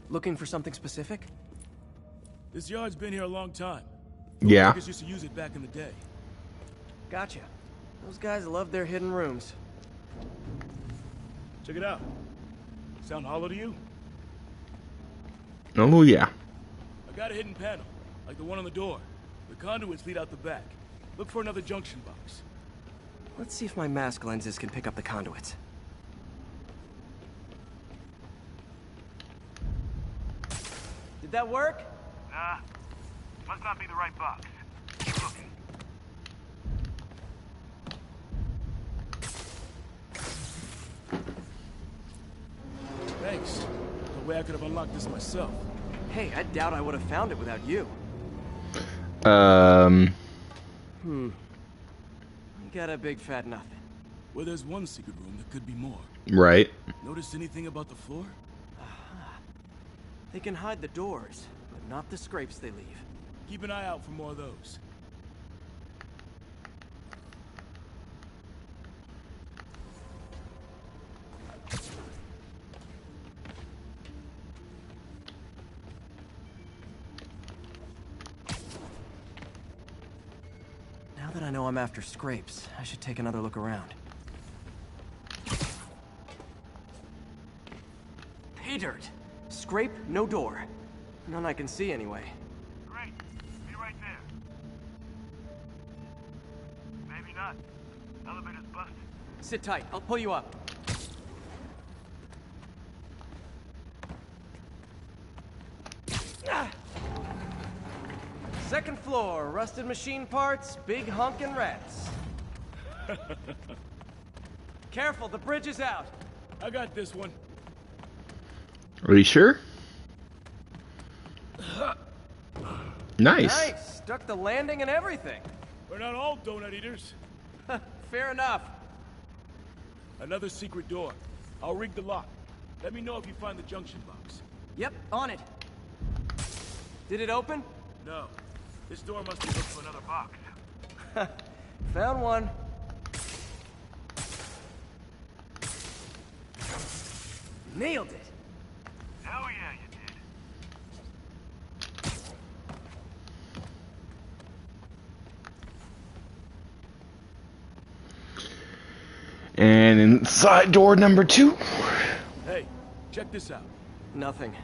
Speaker 9: Looking for something specific?
Speaker 17: This yard's been here a long time.
Speaker 1: Yeah.
Speaker 17: Workers used to use it back in the day.
Speaker 9: Gotcha. Those guys love their hidden rooms.
Speaker 17: Check it out. Sound hollow to you?
Speaker 1: Oh, yeah.
Speaker 17: I got a hidden panel, like the one on the door. The conduits lead out the back. Look for another junction box.
Speaker 9: Let's see if my mask lenses can pick up the conduits. Did that work?
Speaker 3: Nah. Must not be the right box. Keep looking.
Speaker 17: Thanks. No way I could have unlocked this myself.
Speaker 9: Hey, I doubt I would have found it without you. Got a big fat nothing.
Speaker 17: Well, there's one secret room. There could be more.
Speaker 1: Right.
Speaker 17: Notice anything about the floor?
Speaker 9: They can hide the doors, but not the scrapes they leave.
Speaker 17: Keep an eye out for more of those.
Speaker 9: Now that I know I'm after scrapes, I should take another look around. Pay dirt! Scrape, no door. None I can see anyway.
Speaker 3: Great. Be right there. Maybe not. Elevator's busted.
Speaker 9: Sit tight, I'll pull you up. Second floor, rusted machine parts, big honkin' rats. Careful, the bridge is out.
Speaker 17: I got this one.
Speaker 1: Are you sure? Nice.
Speaker 9: Nice, stuck the landing and everything.
Speaker 17: We're not all donut eaters.
Speaker 9: Fair enough.
Speaker 17: Another secret door. I'll rig the lock. Let me know if you find the junction box.
Speaker 9: Yep, on it. Did it open?
Speaker 17: No. This door must be hooked to another box.
Speaker 9: Found one. Nailed it.
Speaker 3: Hell yeah, you did.
Speaker 1: And inside door number 2.
Speaker 17: Hey, check this out.
Speaker 9: Nothing.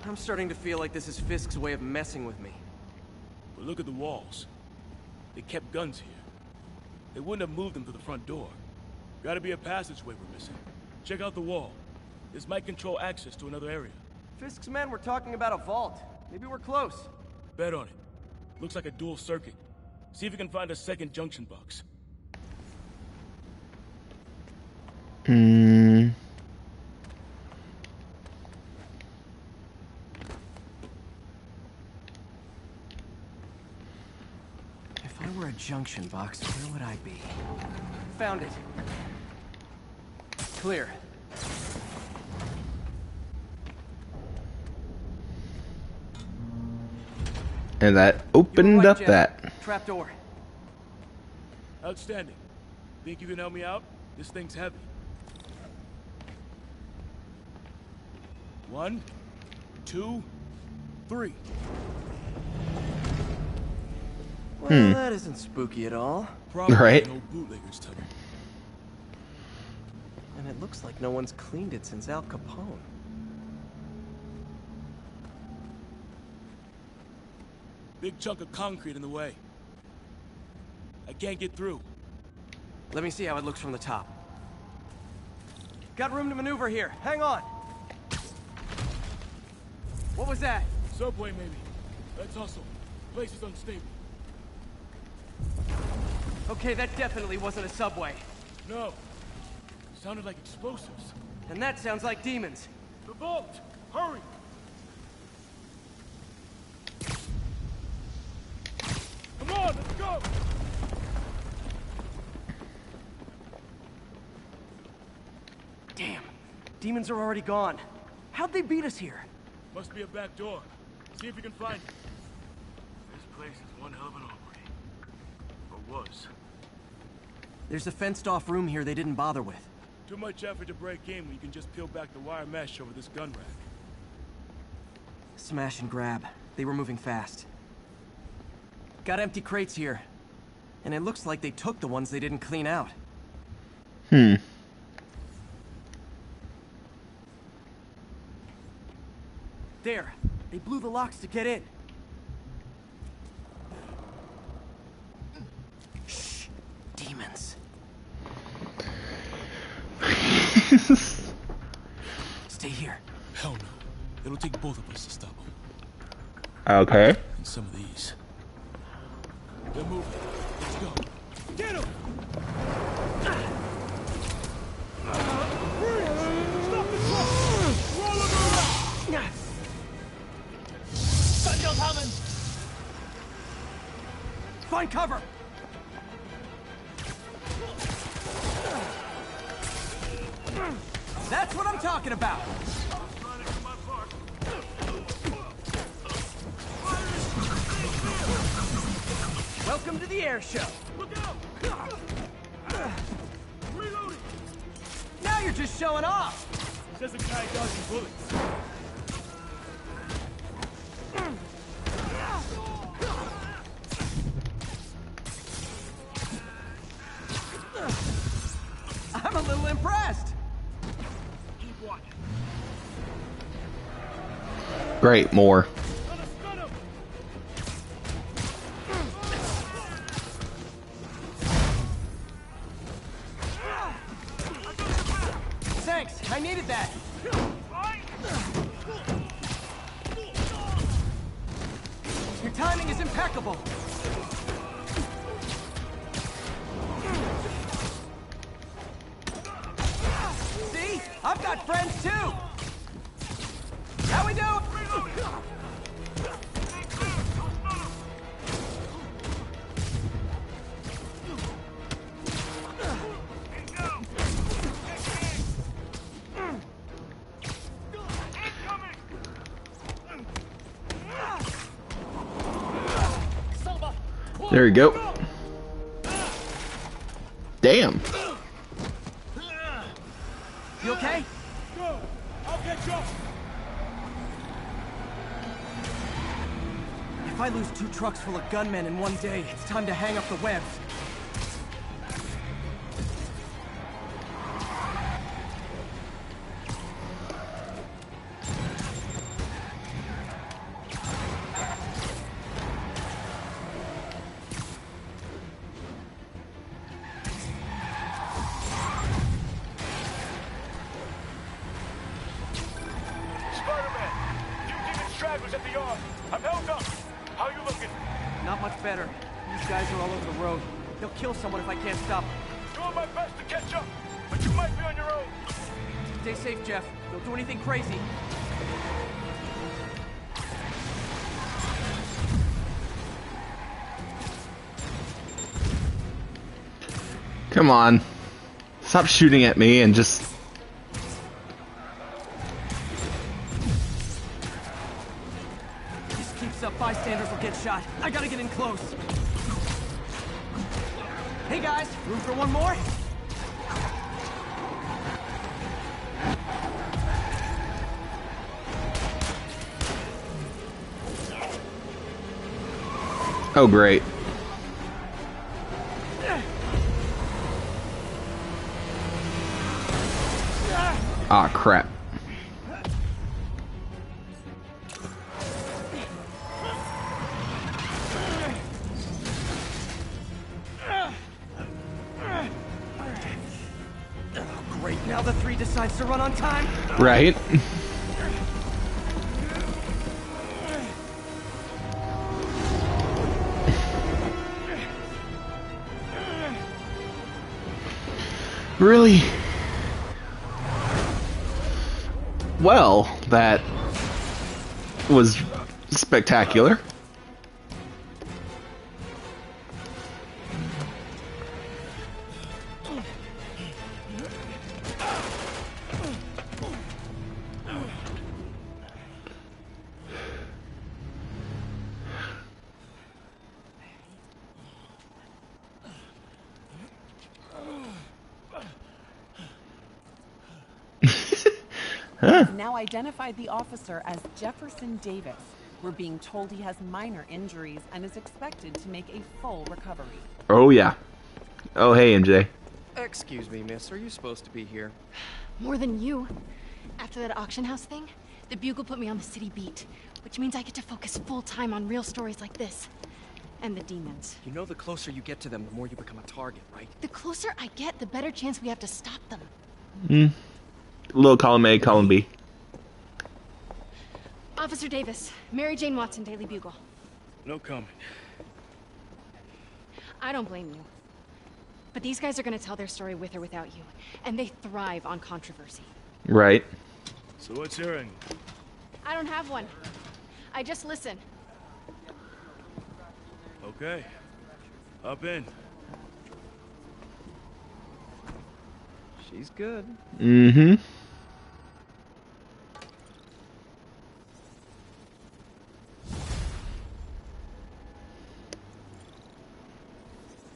Speaker 9: I'm starting to feel like this is Fisk's way of messing with me.
Speaker 17: But look at the walls. They kept guns here. They wouldn't have moved them to the front door. Gotta be a passageway we're missing. Check out the wall. This might control access to another area.
Speaker 9: Fisk's men were talking about a vault. Maybe we're close.
Speaker 17: Bet on it. Looks like a dual circuit. See if you can find a second junction box.
Speaker 9: If I were a junction box, where would I be? Found it. Clear.
Speaker 1: And that opened up that.
Speaker 9: Trapdoor.
Speaker 17: Outstanding. Think you can help me out? This thing's heavy. 1, 2, 3.
Speaker 9: Well, that isn't spooky at all.
Speaker 17: Probably
Speaker 1: Right.
Speaker 17: no bootleggers tunnel.
Speaker 9: And it looks like no one's cleaned it since Al Capone.
Speaker 17: Big chunk of concrete in the way. I can't get through.
Speaker 9: Let me see how it looks from the top. Got room to maneuver here. Hang on. What was that?
Speaker 17: Subway, maybe. Let's hustle. Place is unstable.
Speaker 9: Okay, that definitely wasn't a subway.
Speaker 17: No. Sounded like explosives.
Speaker 9: And that sounds like demons.
Speaker 17: The vault! Hurry! Come on, let's go!
Speaker 9: Damn. Demons are already gone. How'd they beat us here?
Speaker 17: Must be a back door. See if you can find it. This place is one hell of an armory. Or was.
Speaker 9: There's a fenced-off room here they didn't bother with.
Speaker 17: Too much effort to break in when you can just peel back the wire mesh over this gun rack.
Speaker 9: Smash and grab. They were moving fast. Got empty crates here. And it looks like they took the ones they didn't clean out. There. They blew the locks to get in. Shh. Demons. Stay here.
Speaker 17: Hell no. It'll take both of us to stop them.
Speaker 1: Okay.
Speaker 17: And some of these. They're moving. Let's go. Get them! Stop the truck! Roll them around! Gunshot coming!
Speaker 9: Find cover! That's what I'm talking about! Welcome to the air show!
Speaker 17: Look out! Reloading!
Speaker 9: Now you're just showing off!
Speaker 17: Says the guy dodging bullets.
Speaker 9: I'm a little impressed!
Speaker 17: Keep watching.
Speaker 1: Great, more.
Speaker 9: Thanks, I needed that. Your timing is impeccable. See? I've got friends too. How we do?
Speaker 1: There you go. Damn.
Speaker 9: You okay?
Speaker 17: Go! I'll catch up!
Speaker 9: If I lose 2 trucks full of gunmen in one day, it's time to hang up the webs.
Speaker 3: Spiderman! You demon stragglers at the yard! I'm held up! How you looking?
Speaker 9: Not much better. These guys are all over the road. They'll kill someone if I can't stop them.
Speaker 3: Doing my best to catch up, but you might be on your own.
Speaker 9: Stay safe, Jeff. Don't do anything crazy.
Speaker 1: Come on. Stop shooting at me and just...
Speaker 9: This keeps up, bystanders will get shot. I gotta get in close. Hey guys, room for one more?
Speaker 1: Oh, great.
Speaker 9: decides to run on time.
Speaker 1: Right. Really? Well, that was spectacular.
Speaker 18: We've now identified the officer as Jefferson Davis. We're being told he has minor injuries and is expected to make a full recovery.
Speaker 1: Oh, yeah. Oh, hey, MJ.
Speaker 9: Excuse me, miss. Are you supposed to be here?
Speaker 13: More than you. After that auction house thing, the Bugle put me on the city beat, which means I get to focus full time on real stories like this. And the demons.
Speaker 9: You know the closer you get to them, the more you become a target, right?
Speaker 13: The closer I get, the better chance we have to stop them.
Speaker 1: Little column A, column B.
Speaker 13: Officer Davis, Mary Jane Watson, Daily Bugle.
Speaker 17: No comment.
Speaker 13: I don't blame you. But these guys are gonna tell their story with or without you. And they thrive on controversy.
Speaker 1: Right.
Speaker 17: So what's your angle?
Speaker 13: I don't have one. I just listen.
Speaker 17: Okay. Up in.
Speaker 9: She's good.
Speaker 1: Mm-hmm.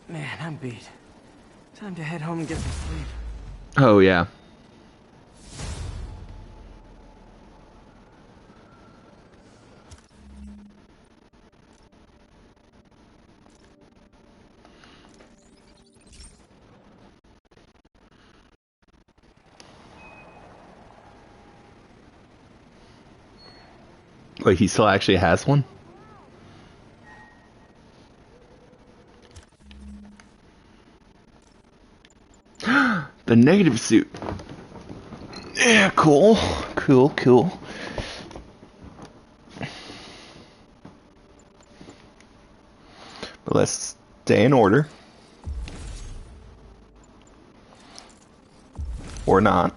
Speaker 9: Man, I'm beat. Time to head home and get some sleep.
Speaker 1: Oh, yeah. Wait, he still actually has one? The negative suit. Yeah, cool. Cool. But let's stay in order. Or not.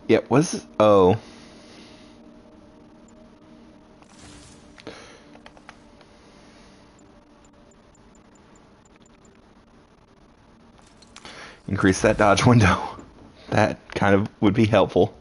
Speaker 1: Yeah, was oh. Increase that dodge window. That kind of would be helpful.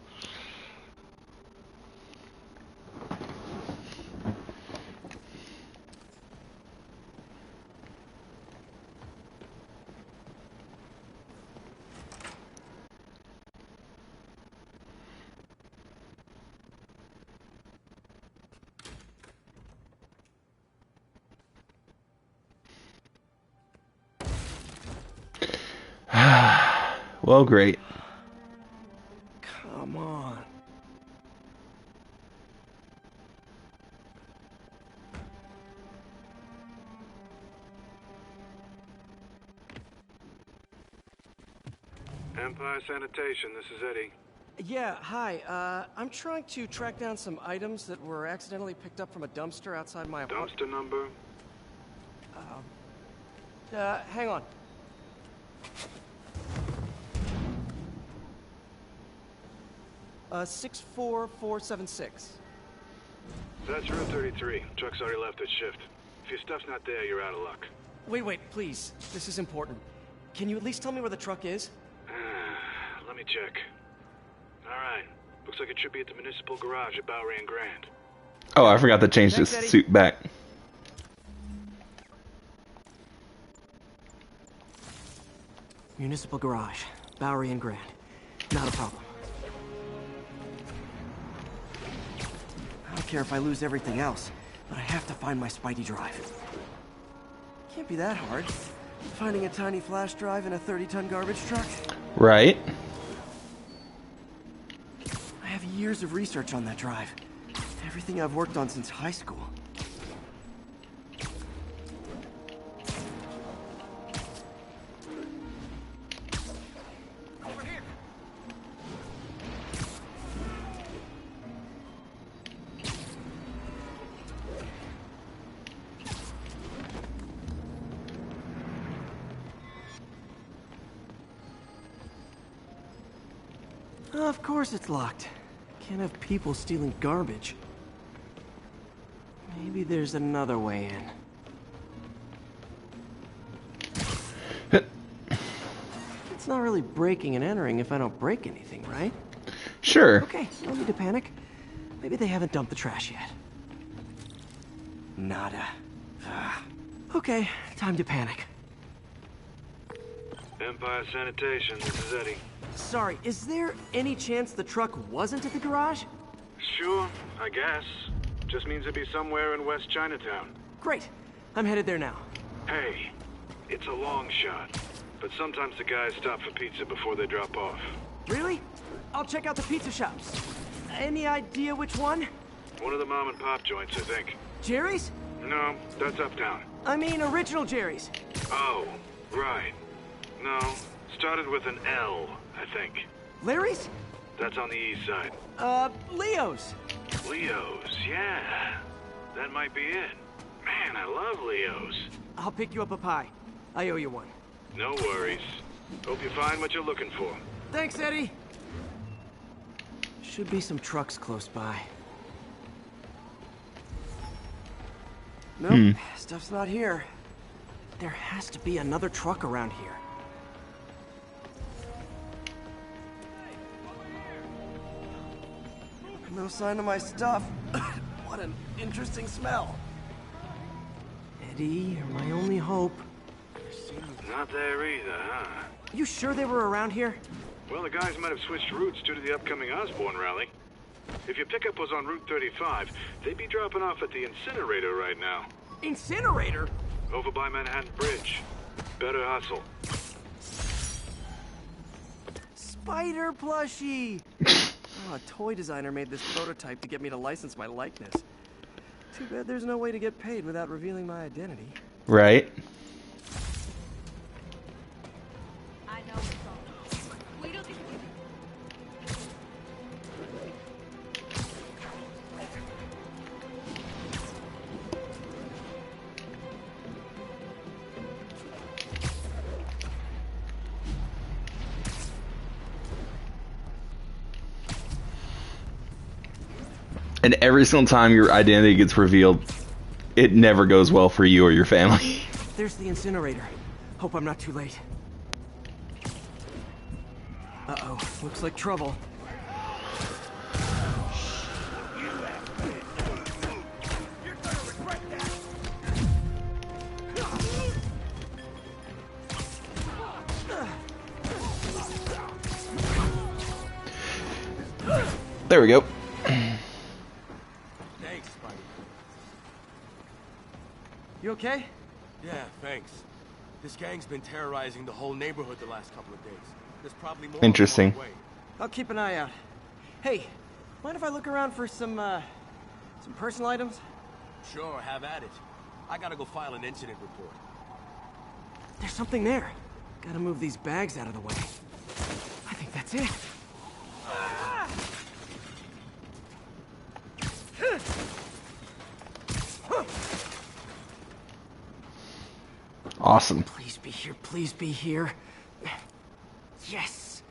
Speaker 1: Well, great.
Speaker 9: Come on.
Speaker 19: Empire Sanitation, this is Eddie.
Speaker 9: Yeah, hi. I'm trying to track down some items that were accidentally picked up from a dumpster outside my apartment.
Speaker 19: Dumpster number?
Speaker 9: Hang on. Uh, 64476.
Speaker 19: That's room 33. Truck's already left its shift. If your stuff's not there, you're out of luck.
Speaker 9: Wait, please. This is important. Can you at least tell me where the truck is?
Speaker 19: Let me check. Alright. Looks like it should be at the municipal garage at Bowery and Grand.
Speaker 1: Oh, I forgot to change this suit back.
Speaker 9: Municipal garage, Bowery and Grand. Not a problem. I don't care if I lose everything else, but I have to find my Spidey drive. Can't be that hard. Finding a tiny flash drive in a 30-ton garbage truck?
Speaker 1: Right.
Speaker 9: years of research on that drive. Everything I've worked on since high school. Of course it's locked. Can't have people stealing garbage. Maybe there's another way in. It's not really breaking and entering if I don't break anything, right?
Speaker 1: Sure.
Speaker 9: Okay, no need to panic. Maybe they haven't dumped the trash yet. Nada. Okay, time to panic.
Speaker 19: Empire Sanitation, this is Eddie.
Speaker 9: Sorry, is there any chance the truck wasn't at the garage?
Speaker 19: Sure, I guess. Just means it'd be somewhere in West Chinatown.
Speaker 9: Great. I'm headed there now.
Speaker 19: Hey, it's a long shot, but sometimes the guys stop for pizza before they drop off.
Speaker 9: Really? I'll check out the pizza shops. Any idea which one?
Speaker 19: One of the mom and pop joints, I think.
Speaker 9: Jerry's?
Speaker 19: No, that's uptown.
Speaker 9: I mean original Jerry's.
Speaker 19: Oh, right. No, started with an L, I think.
Speaker 9: Larry's?
Speaker 19: That's on the east side.
Speaker 9: Leo's.
Speaker 19: Leo's, yeah. That might be it. Man, I love Leo's.
Speaker 9: I'll pick you up a pie. I owe you one.
Speaker 19: No worries. Hope you find what you're looking for.
Speaker 9: Thanks, Eddie. Should be some trucks close by. Nope, stuff's not here. There has to be another truck around here. No sign of my stuff. What an interesting smell. Eddie, you're my only hope.
Speaker 19: Not there either, huh?
Speaker 9: You sure they were around here?
Speaker 19: Well, the guys might have switched routes due to the upcoming Osborne rally. If your pickup was on Route 35, they'd be dropping off at the incinerator right now.
Speaker 9: Incinerator?
Speaker 19: Over by Manhattan Bridge. Better hustle.
Speaker 9: Spider plushie! Oh, a toy designer made this prototype to get me to license my likeness. Too bad there's no way to get paid without revealing my identity.
Speaker 1: Right.
Speaker 13: I know it's all. Wait till
Speaker 1: And every single time your identity gets revealed, it never goes well for you or your family.
Speaker 9: There's the incinerator. Hope I'm not too late. Uh-oh, looks like trouble.
Speaker 1: There we go.
Speaker 2: Thanks, Spider.
Speaker 9: You okay?
Speaker 2: Yeah, thanks. This gang's been terrorizing the whole neighborhood the last couple of days. There's probably more.
Speaker 1: Interesting.
Speaker 9: I'll keep an eye out. Hey, mind if I look around for some personal items?
Speaker 2: Sure, have at it. I gotta go file an incident report.
Speaker 9: There's something there. Gotta move these bags out of the way. I think that's it.
Speaker 1: Awesome.
Speaker 9: Please be here, please be here. Yes!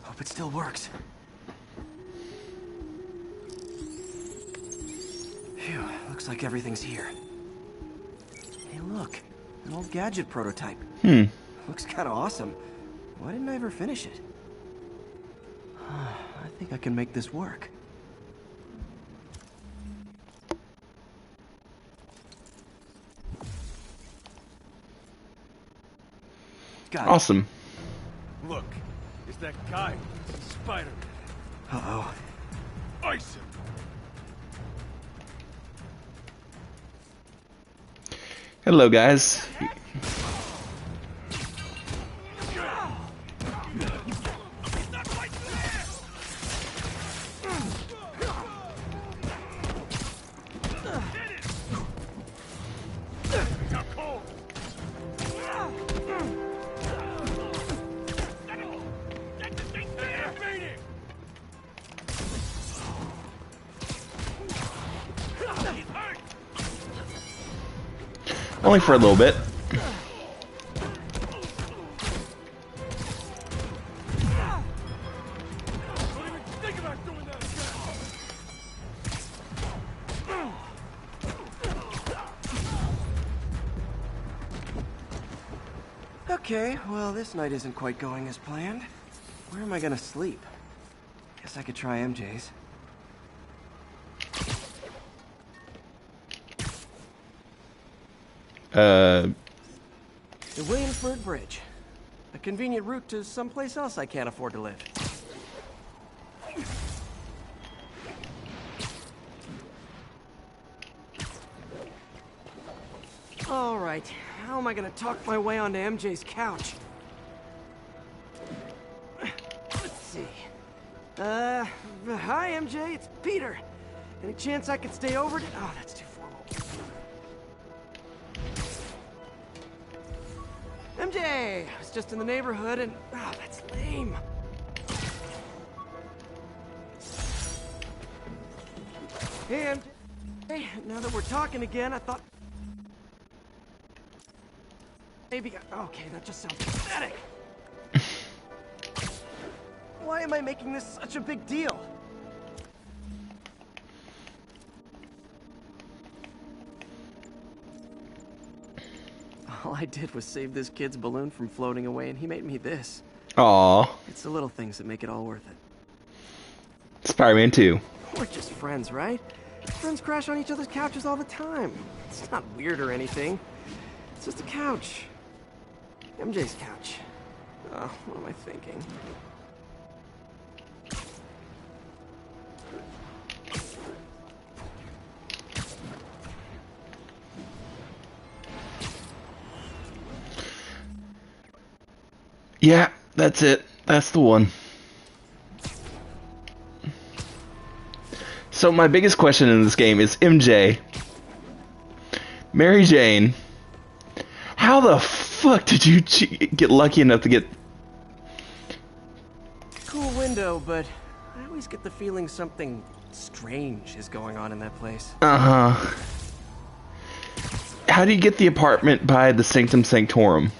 Speaker 9: Hope it still works. Phew, looks like everything's here. Hey look, an old gadget prototype. Looks kinda awesome. Why didn't I ever finish it? I think I can make this work. Got it.
Speaker 1: Awesome.
Speaker 2: Look, it's that guy, Spiderman.
Speaker 9: Uh-oh.
Speaker 2: Ice him.
Speaker 1: Hello, guys. Only for a little bit.
Speaker 9: Okay, well, this night isn't quite going as planned. Where am I gonna sleep? Guess I could try MJ's. The Williamsburg Bridge. A convenient route to someplace else I can't afford to live. All right, how am I gonna talk my way onto MJ's couch? Let's see. Hi MJ, it's Peter. Any chance I could stay over to... Oh, that's too formal. MJ, I was just in the neighborhood and... Oh, that's lame. Hey MJ, hey, now that we're talking again, I thought... Maybe... Okay, that just sounds pathetic. Why am I making this such a big deal? All I did was save this kid's balloon from floating away, and he made me this.
Speaker 1: Aww.
Speaker 9: It's the little things that make it all worth it.
Speaker 1: Spider-Man 2.
Speaker 9: We're just friends, right? Friends crash on each other's couches all the time. It's not weird or anything. It's just a couch. MJ's couch. Oh, what am I thinking?
Speaker 1: Yeah, that's it. That's the one. So my biggest question in this game is MJ, Mary Jane, how the fuck did you get lucky enough to get...
Speaker 9: Cool window, but I always get the feeling something strange is going on in that place.
Speaker 1: Uh-huh. How do you get the apartment by the Sanctum Sanctorum?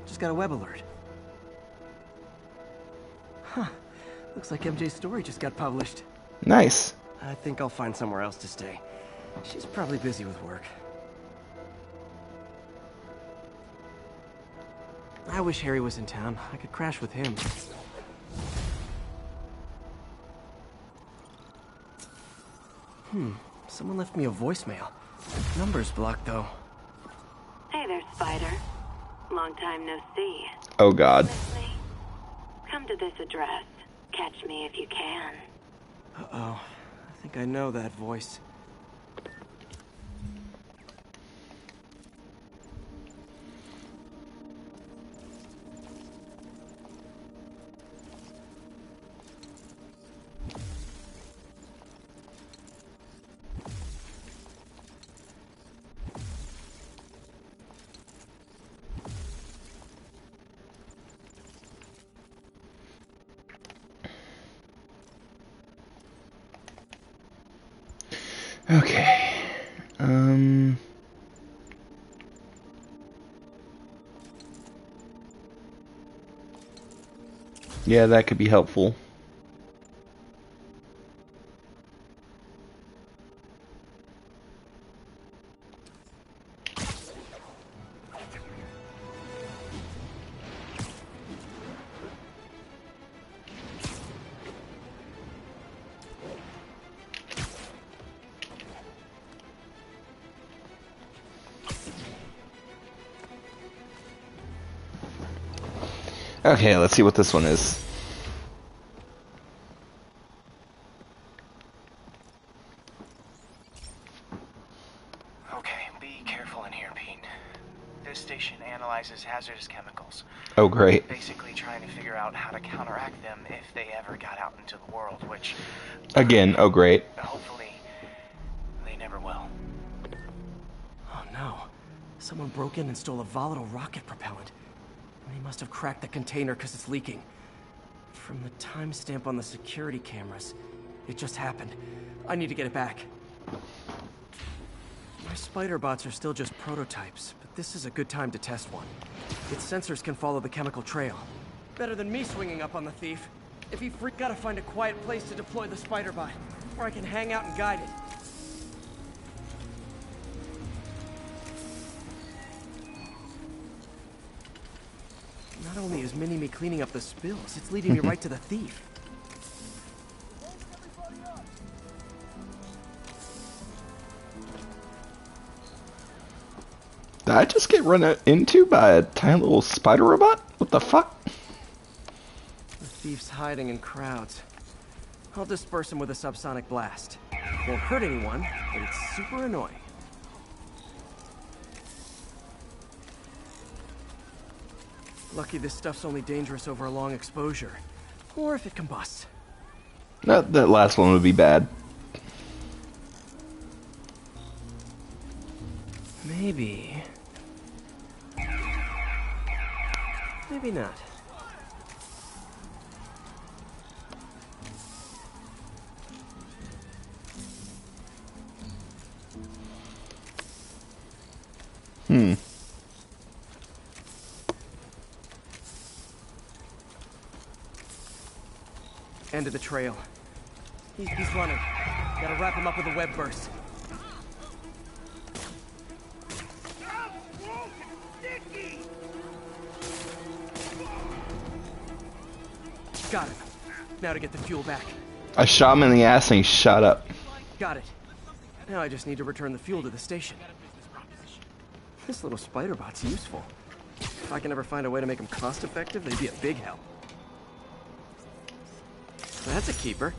Speaker 9: Just got a web alert. Huh. Looks like MJ's story just got published.
Speaker 1: Nice.
Speaker 9: I think I'll find somewhere else to stay. She's probably busy with work. I wish Harry was in town. I could crash with him. Someone left me a voicemail. Number's blocked, though.
Speaker 6: Hey there, Spider. Long time no see.
Speaker 1: Oh, God.
Speaker 6: Come to this address. Catch me if you can.
Speaker 9: Uh-oh. I think I know that voice.
Speaker 1: Okay. Yeah, that could be helpful. Okay, let's see what this one is.
Speaker 15: Okay, be careful in here, Pete. This station analyzes hazardous chemicals.
Speaker 1: Oh, great.
Speaker 15: Basically trying to figure out how to counteract them if they ever got out into the world, which...
Speaker 1: Again, oh, great.
Speaker 15: Hopefully, they never will.
Speaker 9: Oh, no. Someone broke in and stole a volatile rocket propellant. They must have cracked the container because it's leaking. From the timestamp on the security cameras, it just happened. I need to get it back. My spider bots are still just prototypes, but this is a good time to test one. Its sensors can follow the chemical trail. Better than me swinging up on the thief. If he gotta find a quiet place to deploy the spider bot, where I can hang out and guide it. Not only is Mini-Me cleaning up the spills, it's leading me right to the thief.
Speaker 1: Did I just get run into by a tiny little spider robot? What the fuck?
Speaker 9: The thief's hiding in crowds. I'll disperse him with a subsonic blast. Won't hurt anyone, but it's super annoying. Lucky this stuff's only dangerous over a long exposure. Or if it combusts.
Speaker 1: That last one would be bad.
Speaker 9: Maybe. Maybe not. End of the trail. He's running. Gotta wrap him up with a web burst. Got him. Now to get the fuel back.
Speaker 1: I shot him in the ass and he shot up.
Speaker 9: Got it. Now I just need to return the fuel to the station. This little spider bot's useful. If I can ever find a way to make them cost-effective, they'd be a big help. That's a keeper.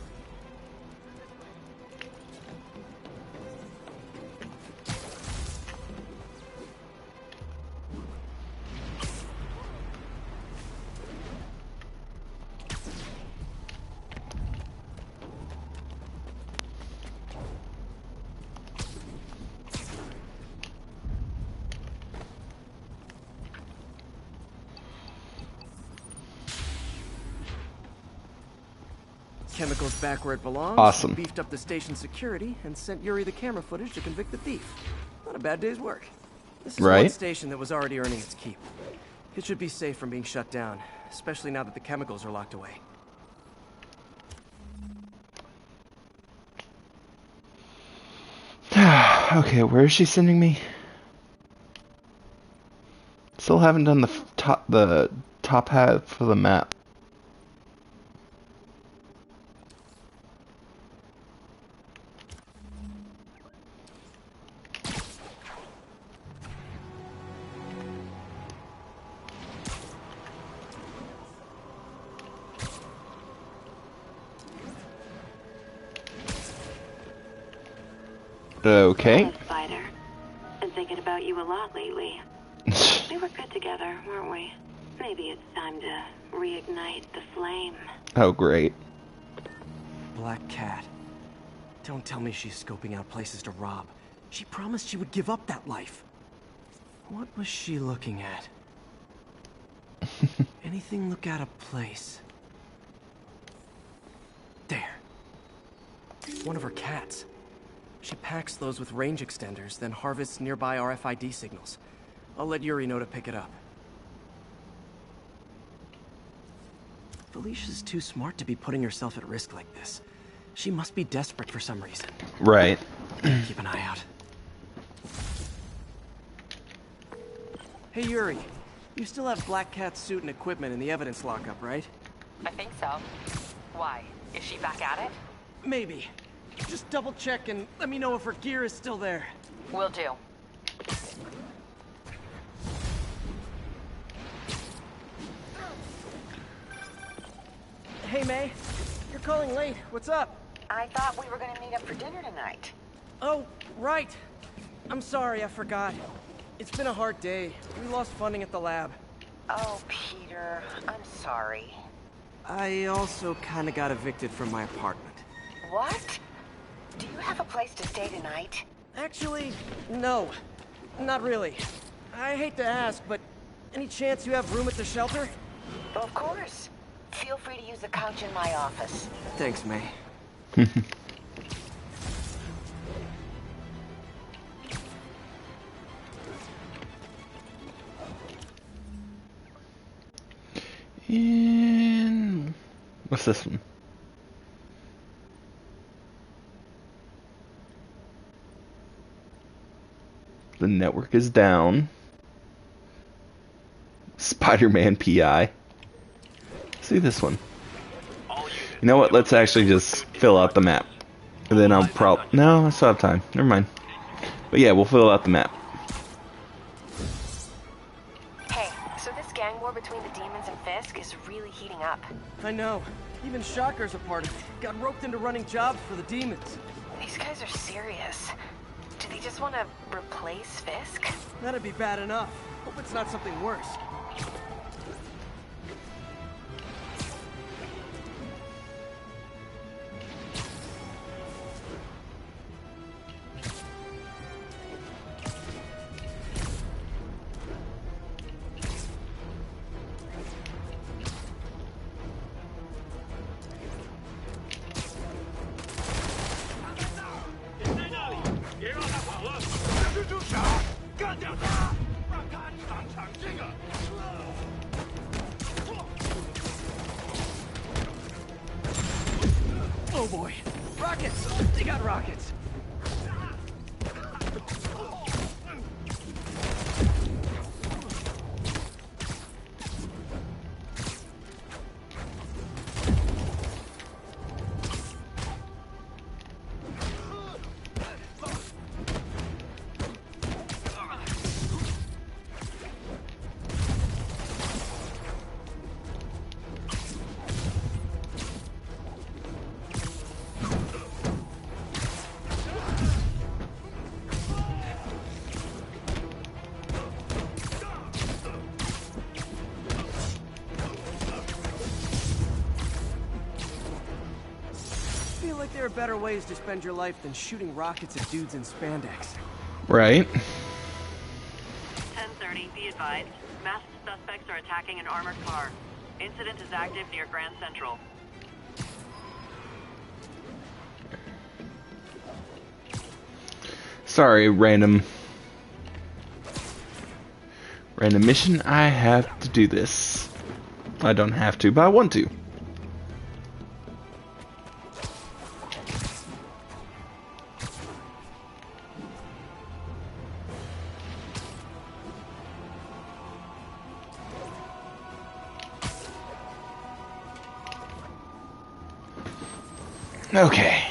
Speaker 9: Chemicals back where it belongs.
Speaker 1: Awesome.
Speaker 9: Beefed up the station security and sent Yuri the camera footage to convict the thief. Not a bad day's work. This is one station that was already earning its keep. It should be safe from being shut down, especially now that the chemicals are locked away.
Speaker 1: Okay, where is she sending me? Still haven't done the top half of the map. Okay.
Speaker 6: Hey, Spider. Been thinking about you a lot lately. We were good together, weren't we? Maybe it's time to reignite the flame.
Speaker 1: Oh, great.
Speaker 9: Black Cat. Don't tell me she's scoping out places to rob. She promised she would give up that life. What was she looking at? Anything look out of place? There. One of her cats. She packs those with range extenders, then harvests nearby RFID signals. I'll let Yuri know to pick it up. Felicia's too smart to be putting herself at risk like this. She must be desperate for some reason.
Speaker 1: Right.
Speaker 9: Keep an eye out. Hey Yuri, you still have Black Cat's suit and equipment in the evidence lockup, right?
Speaker 5: I think so. Why? Is she back at it?
Speaker 9: Maybe. Just double check and let me know if her gear is still there.
Speaker 5: Will do.
Speaker 9: Hey May, you're calling late. What's up?
Speaker 5: I thought we were gonna meet up for dinner tonight.
Speaker 9: Oh, right. I'm sorry, I forgot. It's been a hard day. We lost funding at the lab.
Speaker 5: Oh, Peter, I'm sorry.
Speaker 9: I also kinda got evicted from my apartment.
Speaker 5: What? Do you have a place to stay tonight?
Speaker 9: Actually, no. Not really. I hate to ask, but any chance you have room at the shelter?
Speaker 5: Of course. Feel free to use the couch in my office.
Speaker 9: Thanks, May.
Speaker 1: And what's this one? The network is down. Spider-Man PI. See this one. You know what? Let's actually just fill out the map. And then I'll no, I still have time. Never mind. But yeah, we'll fill out the map.
Speaker 6: Hey, so this gang war between the demons and Fisk is really heating up.
Speaker 2: I know. Even Shocker's a part of it. Got roped into running jobs for the demons.
Speaker 6: These guys are serious. Do they just want to replace Fisk?
Speaker 2: That'd be bad enough. Hope it's not something worse. Oh boy. Rockets! They got rockets! There are better ways to spend your life than shooting rockets at dudes in spandex.
Speaker 1: Right.
Speaker 11: 10:30, be advised. Masked suspects are attacking an armored car. Incident is active near Grand Central.
Speaker 1: Sorry, random mission. I have to do this. I don't have to, but I want to. Okay.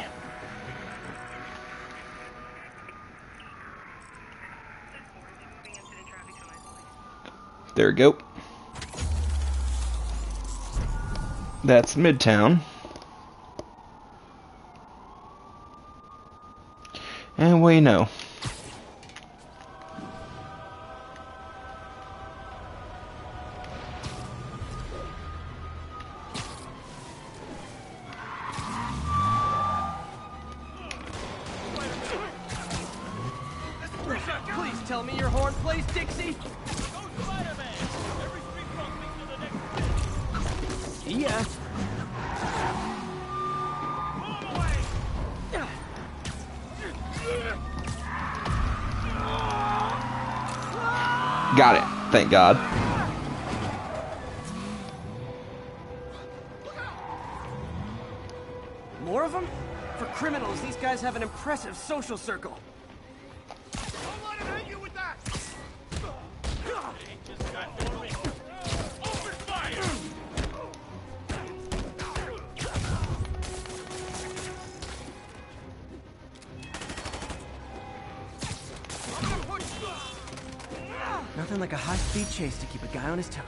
Speaker 1: There we go. That's Midtown. And we know.
Speaker 2: Please tell me your horn plays Dixie. Yeah.
Speaker 1: Got it. Thank God.
Speaker 2: More of them? For criminals, these guys have an impressive social circle. Nothing like a high-speed chase to keep a guy on his toes.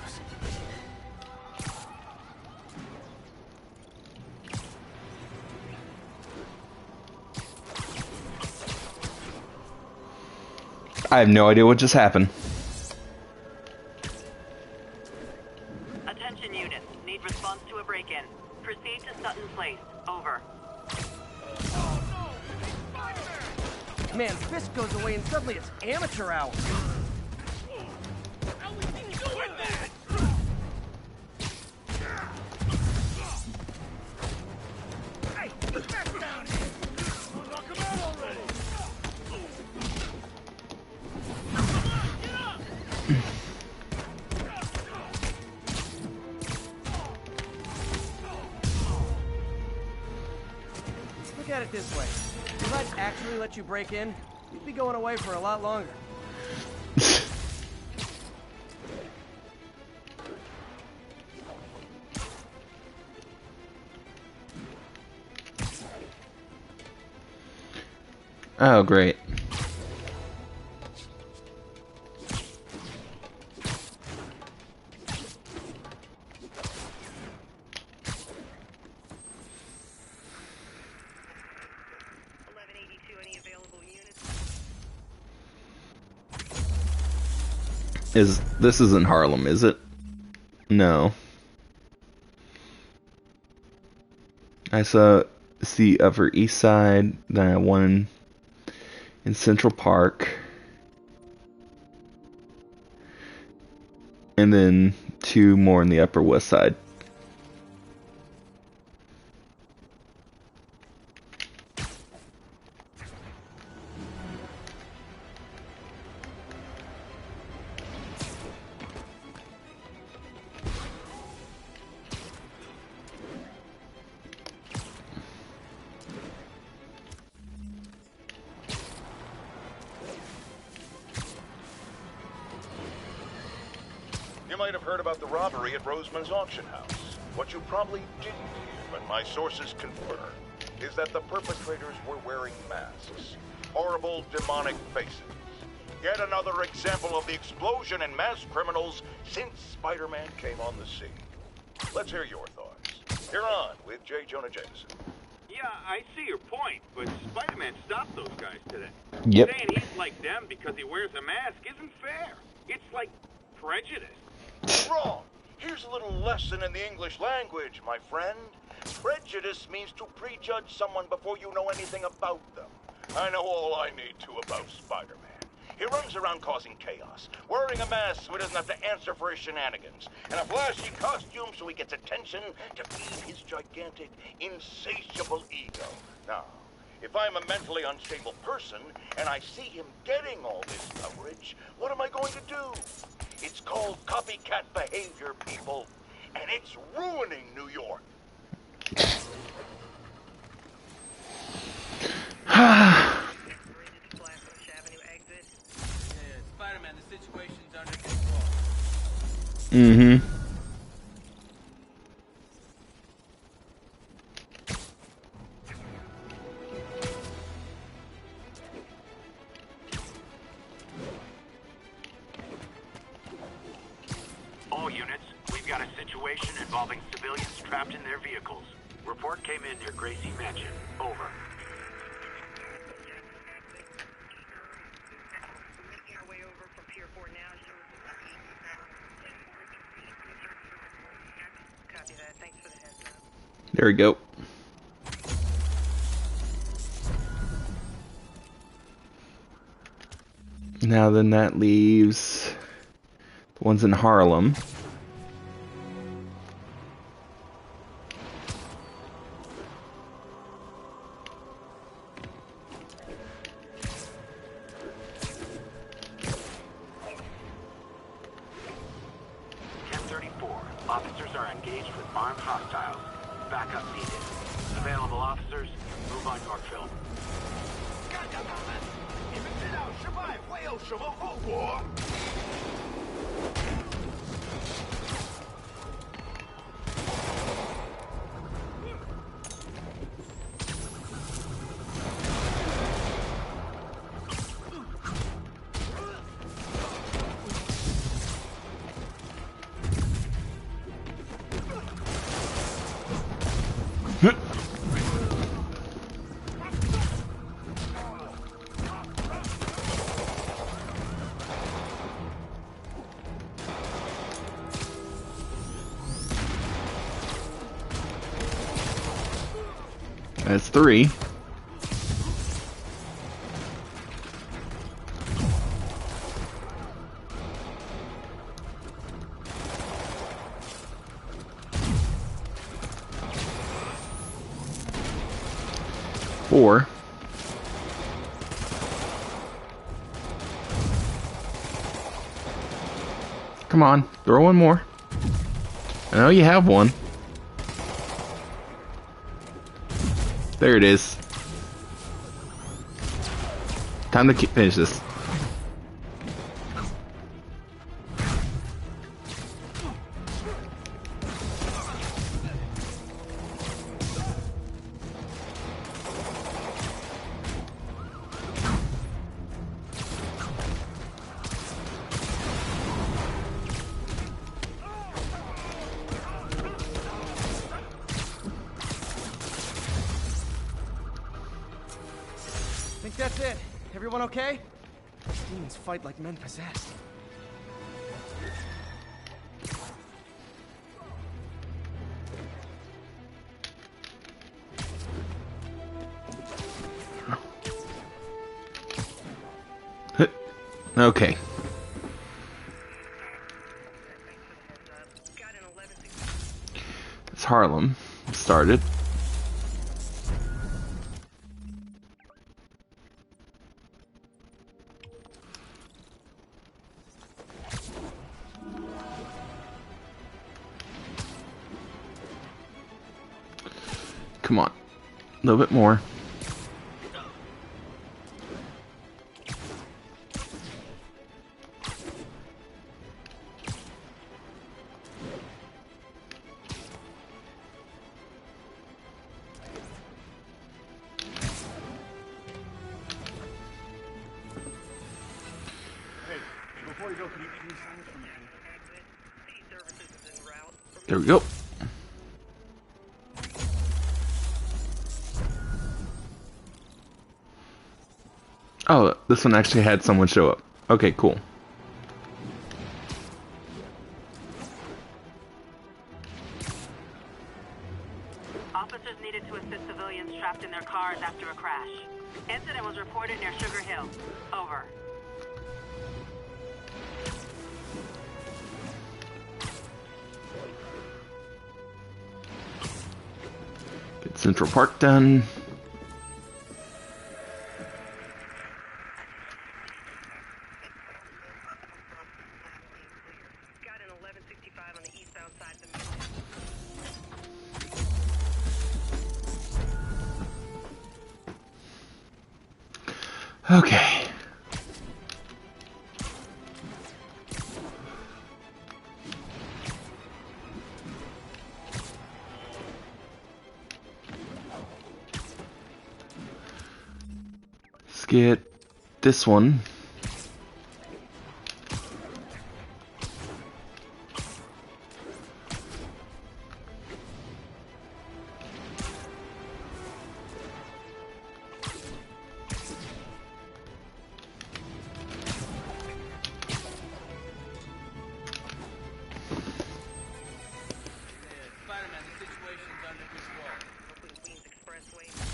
Speaker 1: I have no idea what just happened.
Speaker 11: Attention units. Need response to a break-in. Proceed to Sutton Place. Over.
Speaker 2: Man, Fisk goes away and suddenly it's amateur hour. at it this way. If I'd actually let you break in, you'd be going away for a lot longer.
Speaker 1: Oh, great. This isn't Harlem, is it? No. I saw the Upper East Side, then one in Central Park, and then 2 more in the Upper West Side.
Speaker 7: You might have heard about the robbery at Roseman's auction house. What you probably didn't hear, but my sources confirm, is that the perpetrators were wearing masks. Horrible, demonic faces. Yet another example of the explosion in mass criminals since Spider-Man came on the scene. Let's hear your thoughts. You're on with J. Jonah Jameson.
Speaker 19: Yeah, I see your point, but Spider-Man stopped those guys today.
Speaker 1: Yep.
Speaker 19: Saying he's like them because he wears a mask isn't fair. It's like prejudice.
Speaker 7: Wrong. Here's a little lesson in the English language, my friend. Prejudice means to prejudge someone before you know anything about them. I know all I need to about Spider-Man. He runs around causing chaos, wearing a mask so he doesn't have to answer for his shenanigans, and a flashy costume so he gets attention to feed his gigantic, insatiable ego. Now, if I'm a mentally unstable person and I see him getting all this coverage, what am I going to do? It's called copycat behavior, people, and it's ruining New York.
Speaker 16: Spider-Man, the situation's under control.
Speaker 1: Mm-hmm.
Speaker 20: All units, we've got a situation involving civilians trapped in their vehicles. Report came in near Gracie Mansion. Over.
Speaker 1: There we go. Now then that leaves the ones in Harlem.
Speaker 20: Officers are engaged with armed hostiles. Backup needed. Available officers, move on Yorkville.
Speaker 3: 干掉他们！你们知道失败会有什么后果？
Speaker 1: That's 3. Four. Come on, throw one more. I know you have one. There it is. Time to finish this.
Speaker 9: Think that's it. Everyone okay? Demons fight like men possessed.
Speaker 1: Okay. It's Harlem. Started. Come on. A little bit more. There we go. Oh, this one actually had someone show up. Okay, cool.
Speaker 11: Officers needed to assist civilians trapped in their cars after a crash. Incident was reported near Sugar Hill. Over.
Speaker 1: Get Central Park done. Okay. Let's get this one.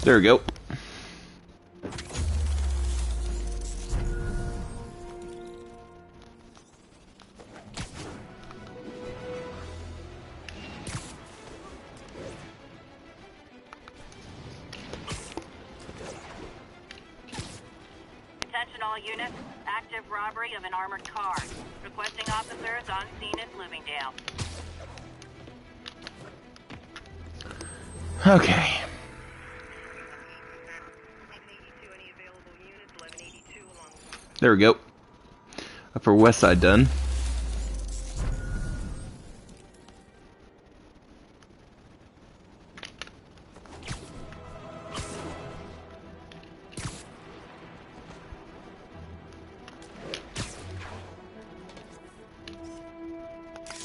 Speaker 1: There we go.
Speaker 11: Attention all units. Active robbery of an armored car. Requesting officers on scene in Bloomingdale.
Speaker 1: Okay. There we go. Upper West Side done.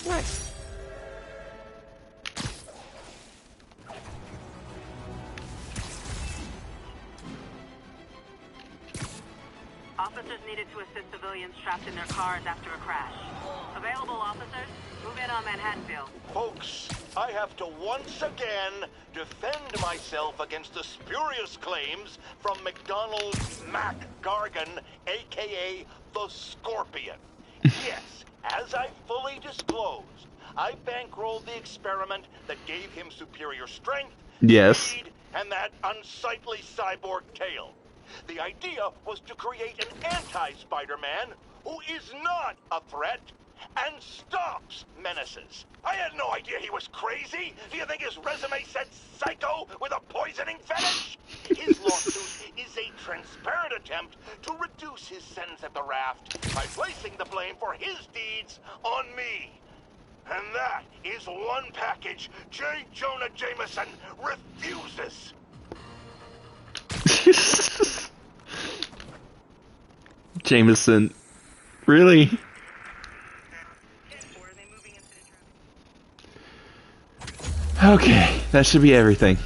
Speaker 9: Nice.
Speaker 11: Officers needed to assist civilians trapped in their cars after a crash. Available officers, move in on Manhattanville.
Speaker 7: Folks, I have to once again defend myself against the spurious claims from McDonald Mac Gargan, a.k.a. the Scorpion. Yes, as I fully disclosed, I bankrolled the experiment that gave him superior strength,
Speaker 1: Yes.
Speaker 7: speed, and that unsightly cyborg tail. The idea was to create an anti-Spider-Man who is not a threat and stops menaces. I had no idea he was crazy. Do you think his resume said psycho with a poisoning fetish? His lawsuit is a transparent attempt to reduce his sentence at the raft by placing the blame for his deeds on me. And that is one package J. Jonah Jameson refuses.
Speaker 1: Jameson, really? Okay, that should be everything.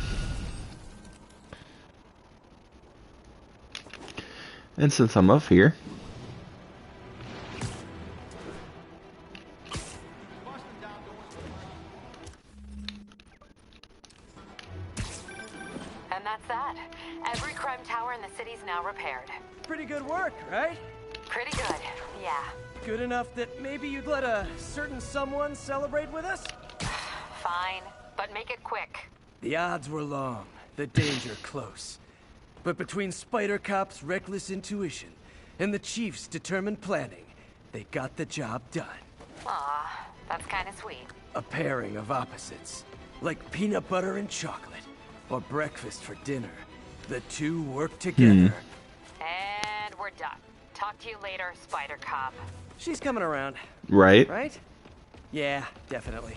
Speaker 1: And since I'm up here,
Speaker 5: And that's that. Every crime tower in the city's now repaired.
Speaker 2: Pretty good work, right?
Speaker 5: Pretty good, yeah.
Speaker 2: Good enough that maybe you'd let a certain someone celebrate with us?
Speaker 5: Fine, but make it quick.
Speaker 2: The odds were long, the danger close. But between Spider Cop's reckless intuition and the Chief's determined planning, they got the job done.
Speaker 5: Aw, that's kind of sweet.
Speaker 2: A pairing of opposites, like peanut butter and chocolate, or breakfast for dinner. The two work together.
Speaker 5: And we're done. Talk to you later, Spider Cop.
Speaker 2: She's coming around.
Speaker 1: right?
Speaker 2: Right? Yeah, definitely.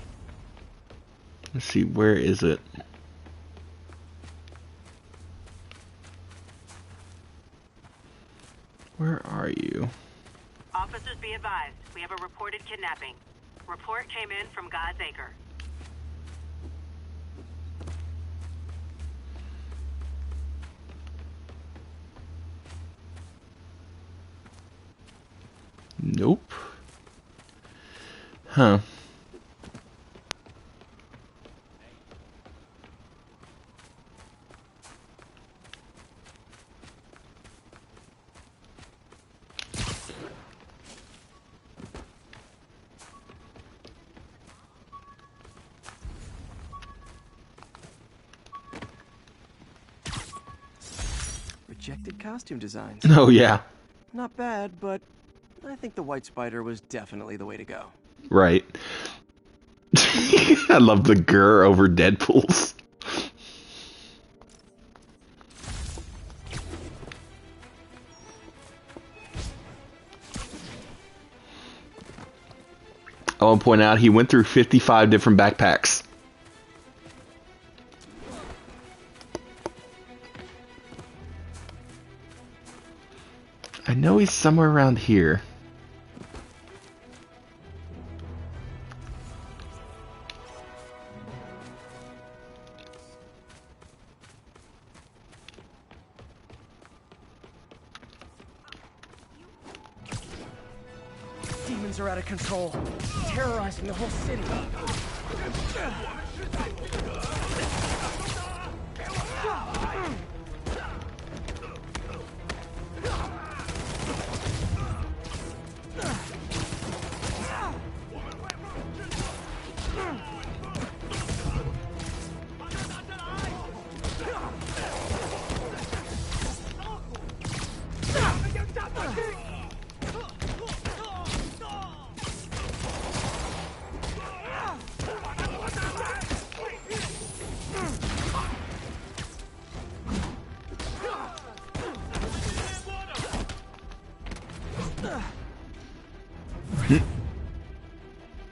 Speaker 1: Let's see, where is it? Where are you?
Speaker 11: Officers be advised. We have a reported kidnapping. Report came in from God's Acre.
Speaker 1: Nope. Huh.
Speaker 9: Rejected costume designs.
Speaker 1: Oh, yeah.
Speaker 9: Not bad, but I think the White Spider was definitely the way to go.
Speaker 1: Right. I love the Gurr over Deadpool's. I want to point out he went through 55 different backpacks. I know he's somewhere around here.
Speaker 2: Demons are out of control, terrorizing the whole city.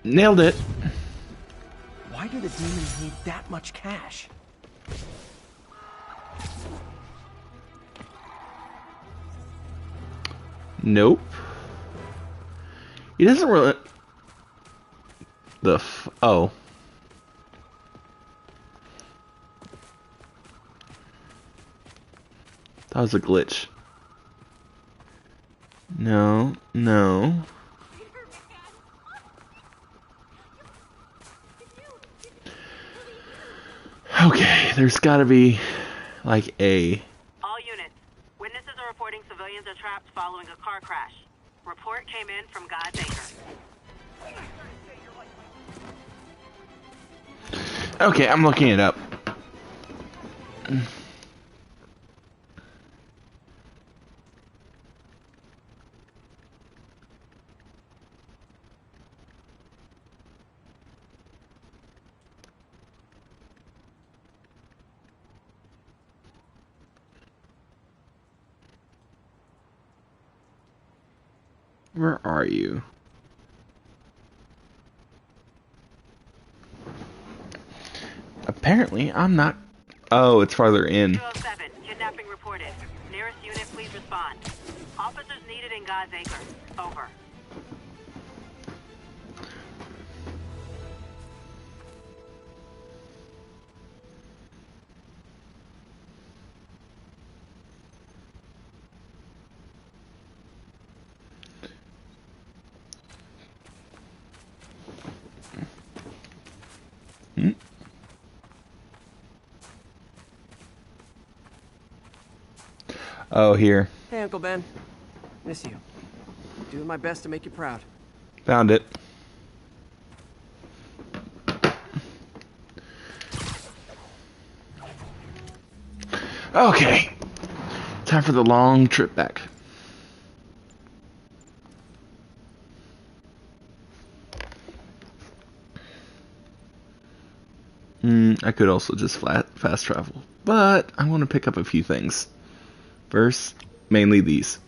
Speaker 1: Nailed it.
Speaker 2: Why do the demons need that much cash?
Speaker 1: Nope. He doesn't really... Oh. That was a glitch. No, no. Okay, there's gotta be, like, a...
Speaker 11: All units. Witnesses are reporting civilians are trapped following a car crash. Report came in from God's Acre.
Speaker 1: Okay, I'm looking it up. Where are you? Apparently, I'm not... Oh, it's farther in.
Speaker 11: 207, kidnapping reported. Nearest unit, please respond. Officers needed in God's Acre. Over.
Speaker 1: Hmm? Oh, here.
Speaker 9: Hey, Uncle Ben. Miss you. Doing my best to make you proud.
Speaker 1: Found it. Okay. Time for the long trip back. I could also just fast travel, but I want to pick up a few things. First, mainly these.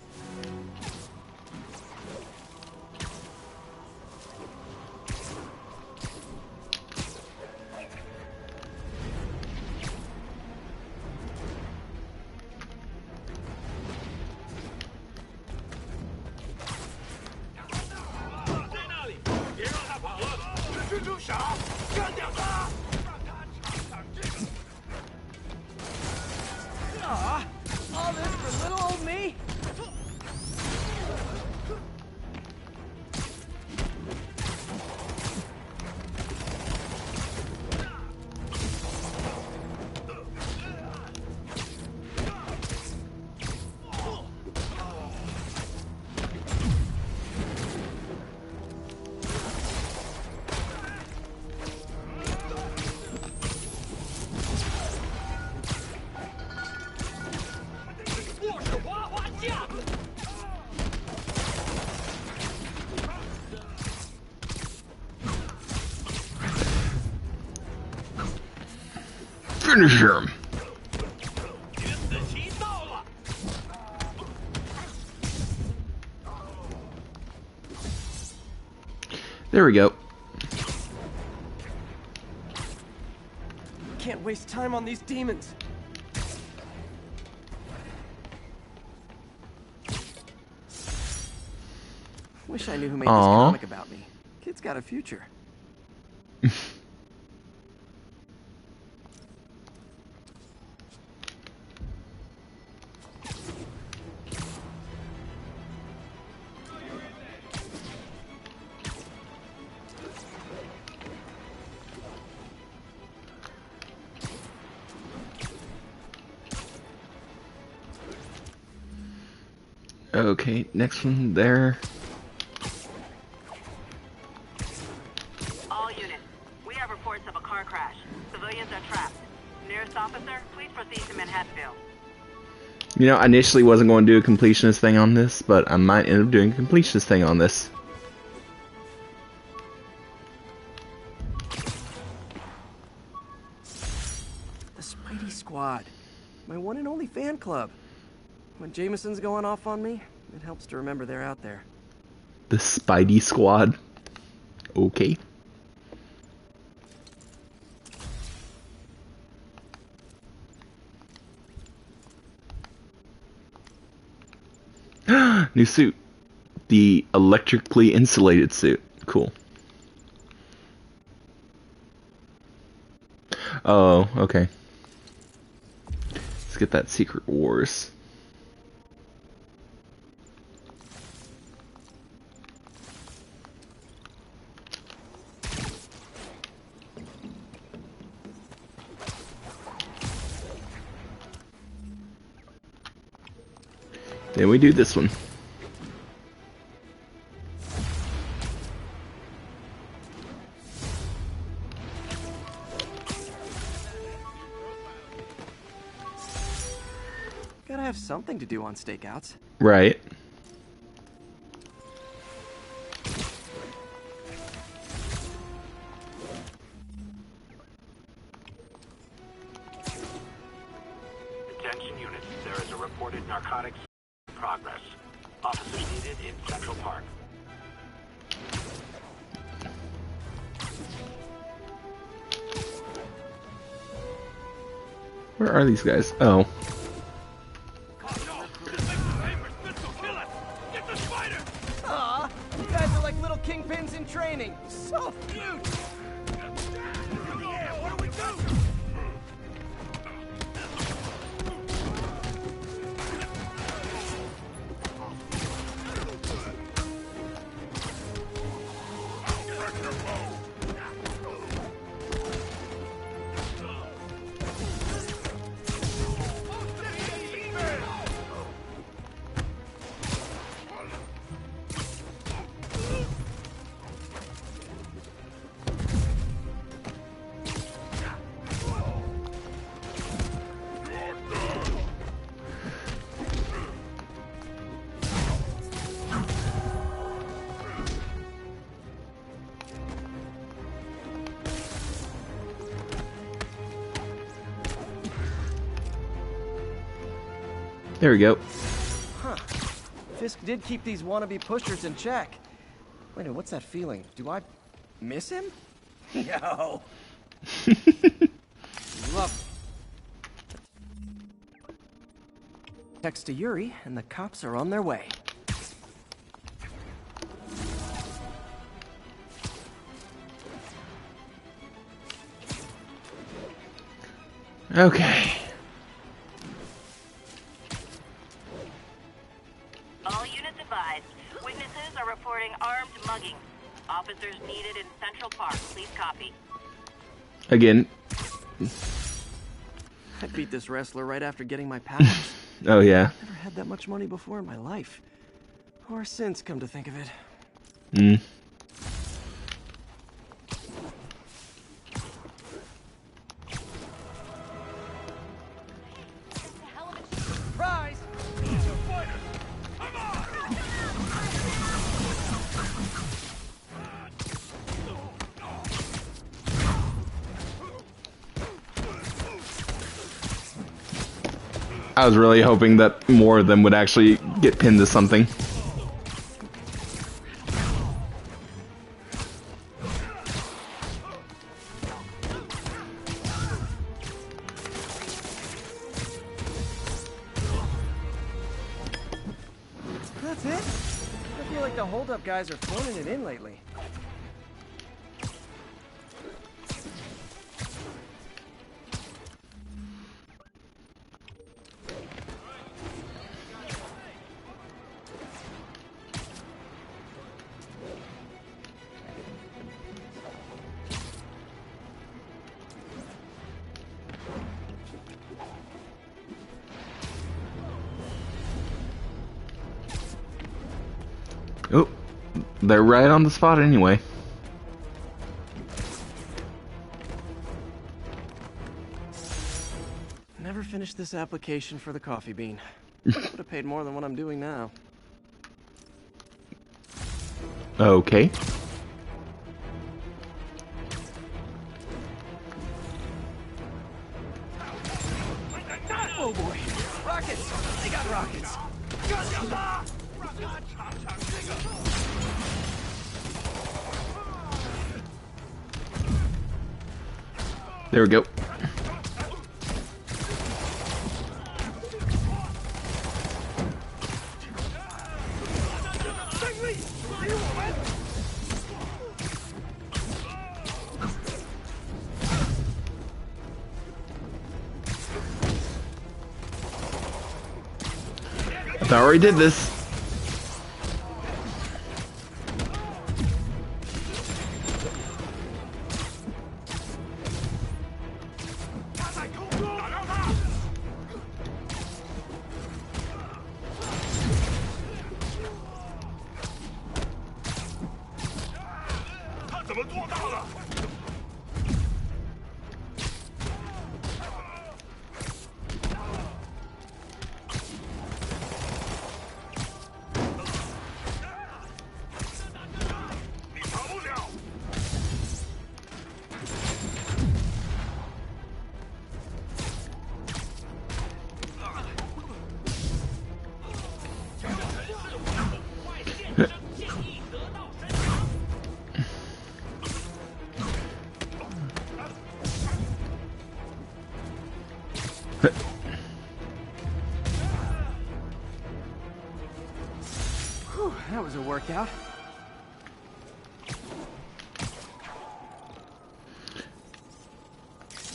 Speaker 2: All this for little old me?
Speaker 1: Finish him. There we go.
Speaker 9: Can't waste time on these demons. Wish I knew who made this comic about me. Kid's got a future.
Speaker 1: Okay, next one there.
Speaker 11: All units, we have reports of a car crash. Civilians are trapped. Nearest officer, please proceed to Manhattanville.
Speaker 1: You know, I initially wasn't going to do a completionist thing on this, but I might end up doing a completionist thing on this.
Speaker 9: The Spidey Squad. My one and only fan club. When Jameson's going off on me, it helps to remember they're out there.
Speaker 1: The Spidey Squad. Okay. New suit. The electrically insulated suit. Cool. Oh, okay. Let's get that Secret Wars. Then we do this one.
Speaker 9: Gotta have something to do on stakeouts.
Speaker 1: Right.
Speaker 20: Attention units, there is a reported narcotics progress. Officers needed in Central Park.
Speaker 1: Where are these guys? Oh.
Speaker 2: Aw, you guys are like little kingpins in training. So cute. What do we do?
Speaker 1: There we go.
Speaker 2: Huh. Fisk did keep these wannabe pushers in check. Wait a minute, what's that feeling? Do I miss him? No. Love. Text to Yuri, and the cops are on their way.
Speaker 1: Okay.
Speaker 11: All units advised. Witnesses are reporting armed mugging. Officers needed in Central Park. Please copy.
Speaker 1: Again.
Speaker 2: I beat this wrestler right after getting my powers.
Speaker 1: Oh, yeah.
Speaker 2: Never had that much money before in my life. Or since, come to think of it.
Speaker 1: Hmm.
Speaker 2: Surprise!
Speaker 1: I was really hoping that more of them would actually get pinned to something.
Speaker 2: That's it? I feel like the holdup guys are phoning it in lately.
Speaker 1: Oh, they're right on the spot anyway.
Speaker 2: Never finished this application for the coffee bean. Would have paid more than what I'm doing now.
Speaker 1: Okay.
Speaker 2: Oh boy, rockets! They got rockets!
Speaker 1: There we go. I already did this.
Speaker 9: Whew, that was a workout.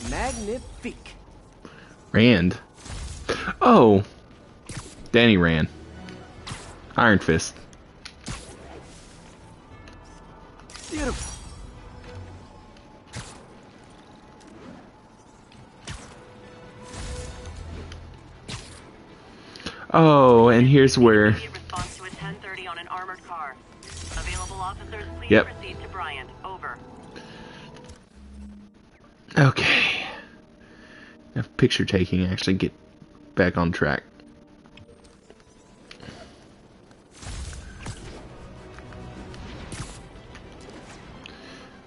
Speaker 9: Magnifique.
Speaker 1: Rand. Oh. Danny Rand. Iron Fist.
Speaker 9: Beautiful.
Speaker 1: Oh, and here's where...
Speaker 11: Response to a 10:30 on an armored car. Available officers, please
Speaker 1: Yep.
Speaker 11: proceed to Bryant. Over.
Speaker 1: Okay. Enough picture taking, actually get back on track.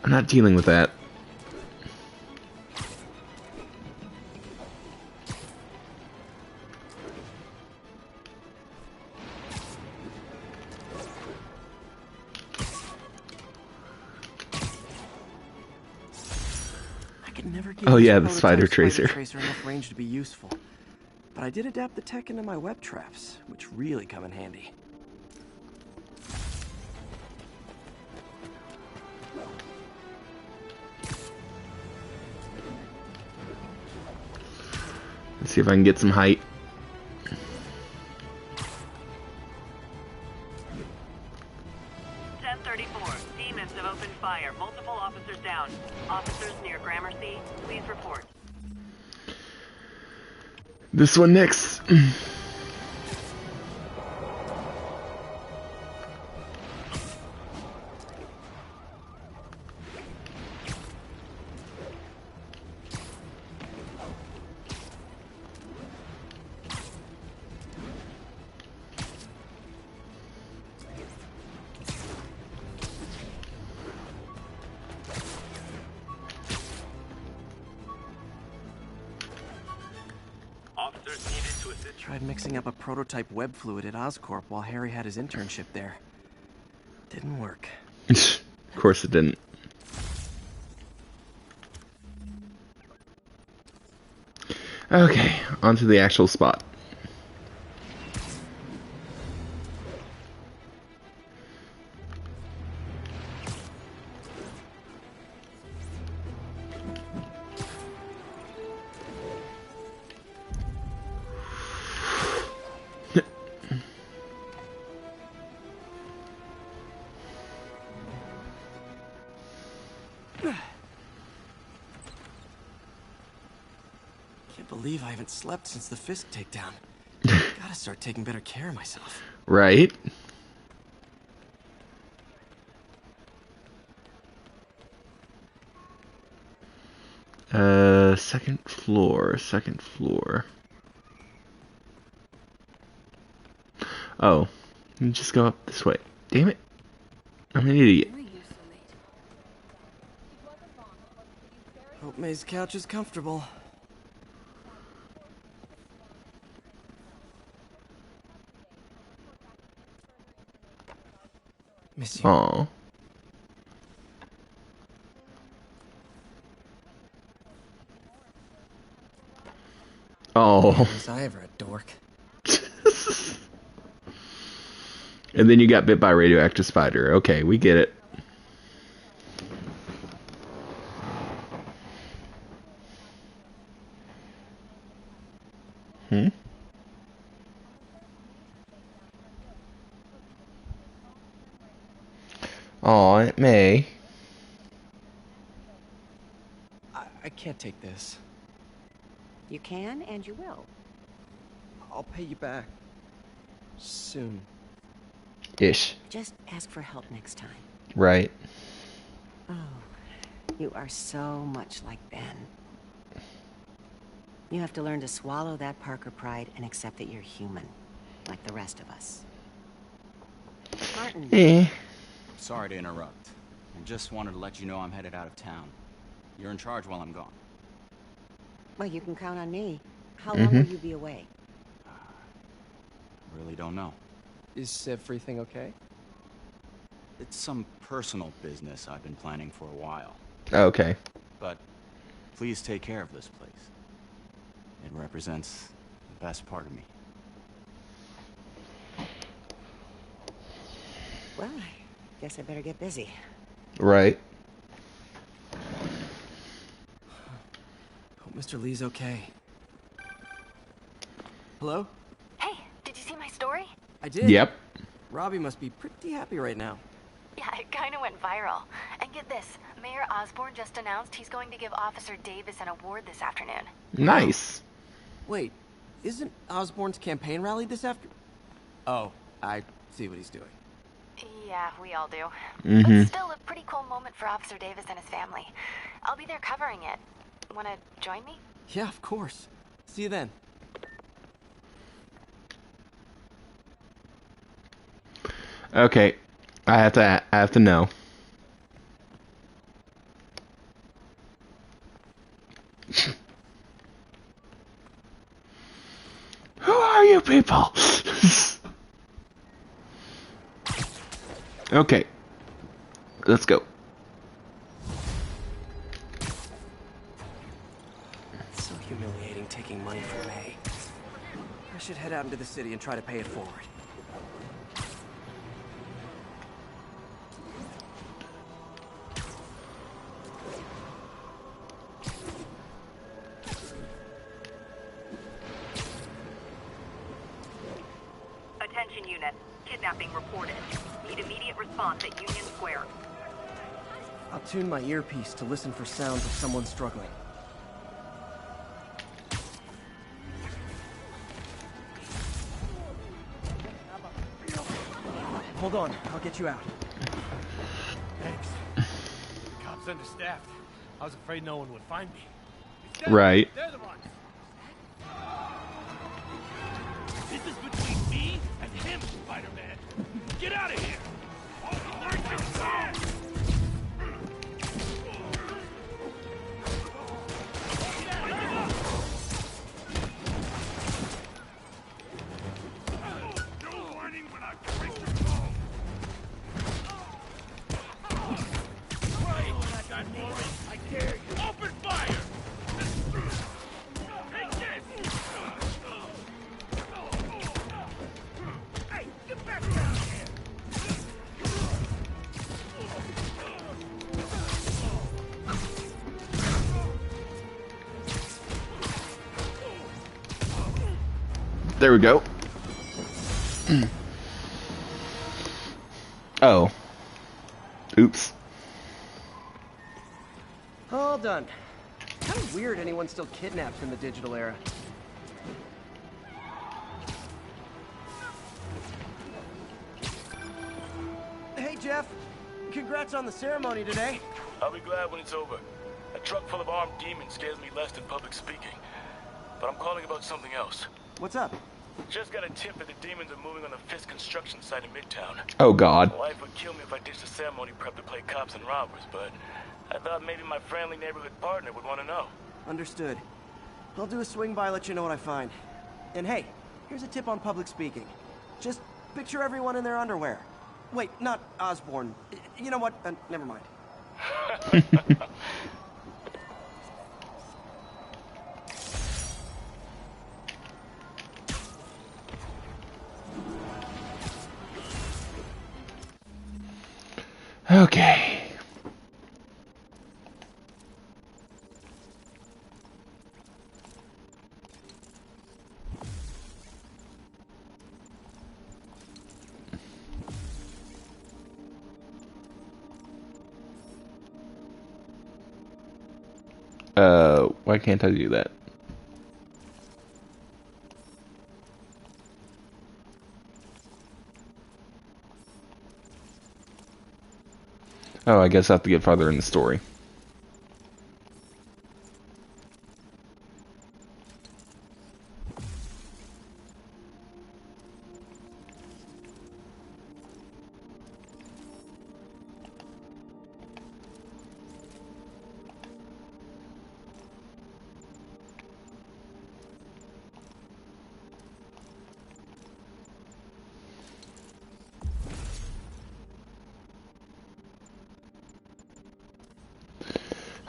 Speaker 1: I'm not dealing with that.
Speaker 9: I could never give
Speaker 1: Oh
Speaker 9: this
Speaker 1: yeah, the
Speaker 9: prototype
Speaker 1: spider tracer.
Speaker 9: enough range to be useful. But I did adapt the tech into my web traps, which really come in handy.
Speaker 1: Let's see if I can get some height.
Speaker 11: Demons have opened fire. Multiple officers down. Officers near Gramercy, please report.
Speaker 1: This one next.
Speaker 9: Tried mixing up a prototype web fluid at Oscorp while Harry had his internship there. Didn't work.
Speaker 1: Of course it didn't. Okay, on to the actual spot.
Speaker 9: Can't believe I haven't slept since the Fisk takedown. Gotta start taking better care of myself.
Speaker 1: Right? Second floor. Oh, you just go up this way. Damn it. I'm an idiot.
Speaker 9: Hope May's couch is comfortable. Miss you.
Speaker 1: Aw. Oh.
Speaker 9: Was I ever a dork?
Speaker 1: And then you got bit by a radioactive spider. Okay, we get it. Aw, Aunt May.
Speaker 9: I can't take this.
Speaker 5: You can and you will.
Speaker 9: I'll pay you back. Soon.
Speaker 1: Ish.
Speaker 5: Just ask for help next time.
Speaker 1: Right.
Speaker 5: Oh, you are so much like Ben. You have to learn to swallow that Parker pride and accept that you're human, like the rest of us. Martin.
Speaker 8: Sorry to interrupt. I just wanted to let you know I'm headed out of town. You're in charge while I'm gone.
Speaker 5: Well, you can count on me. How long will you be away?
Speaker 8: Really don't know.
Speaker 9: Is everything okay?
Speaker 8: It's some personal business I've been planning for a while.
Speaker 1: Okay.
Speaker 8: But please take care of this place. It represents the best part of me.
Speaker 5: Well, I guess I better get busy.
Speaker 1: Right.
Speaker 9: Hope Mr. Lee's okay. Hello?
Speaker 6: Hey, did you see my story?
Speaker 9: I did.
Speaker 1: Yep.
Speaker 9: Robbie must be pretty happy right now.
Speaker 6: Yeah, it kind of went viral. And get this, Mayor Osborne just announced he's going to give Officer Davis an award this afternoon.
Speaker 1: Nice.
Speaker 9: Wait, isn't Osborne's campaign rally this after? Oh, I see what he's doing.
Speaker 6: Yeah, we all do.
Speaker 1: Mm-hmm.
Speaker 6: But still a pretty cool moment for Officer Davis and his family. I'll be there covering it. Wanna join me?
Speaker 9: Yeah, of course. See you then.
Speaker 1: Okay. I have to know. Who are you people? Okay. Let's go.
Speaker 9: It's so humiliating taking money from May. I should head out into the city and try to pay it forward.
Speaker 11: Attention unit. Kidnapping reported. Need immediate response at Union Square.
Speaker 9: I'll tune my earpiece to listen for sounds of someone struggling. Hold on, I'll get you out.
Speaker 14: Thanks. Cops understaffed. I was afraid no one would find me.
Speaker 1: Right.
Speaker 14: They're the ones. This is between me and him, Spider-Man. Get out of here!
Speaker 3: No warning when I break your bone. Right when I got more in, I dare you. Open fire! Take this! Hey, get back down here!
Speaker 1: There we go. Oh. Oops.
Speaker 9: All done. Kind of weird anyone still kidnaps in the digital era. Hey, Jeff. Congrats on the ceremony today.
Speaker 17: I'll be glad when it's over. A truck full of armed demons scares me less than public speaking. But I'm calling about something else.
Speaker 9: What's up?
Speaker 17: Just got a tip that the demons are moving on the Fisk construction site in Midtown.
Speaker 1: Oh, God.
Speaker 17: My wife would kill me if I ditched the ceremony prep to play cops and robbers, but I thought maybe my friendly neighborhood partner would want to know.
Speaker 9: Understood. I'll do a swing by, let you know what I find. And hey, here's a tip on public speaking. Just picture everyone in their underwear. Wait, not Osborne. You know what? Never mind.
Speaker 1: Okay. Why can't I do that? Oh, I guess I have to get farther in the story.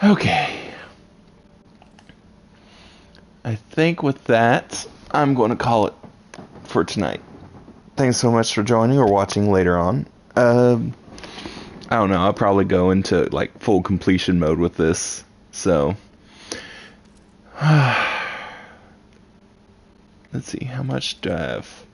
Speaker 1: Okay. I think with that, I'm going to call it for tonight. Thanks so much for joining or watching later on. I don't know. I'll probably go into like full completion mode with this. So, let's see. How much do I have?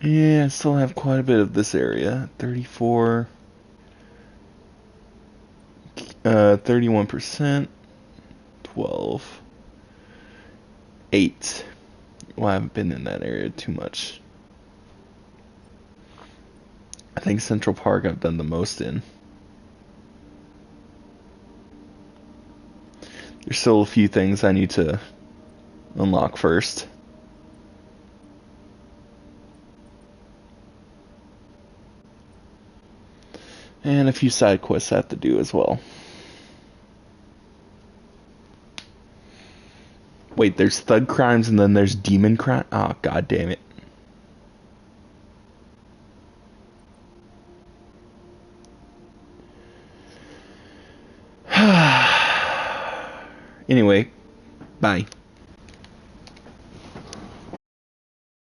Speaker 1: Yeah, I still have quite a bit of this area. 34, 31%, 12, 8. Well, I haven't been in that area too much. I think Central Park I've done the most in. There's still a few things I need to unlock first. And a few side quests I have to do as well. Wait, there's thug crimes and then there's demon crime? Oh, god damn it. Anyway, bye.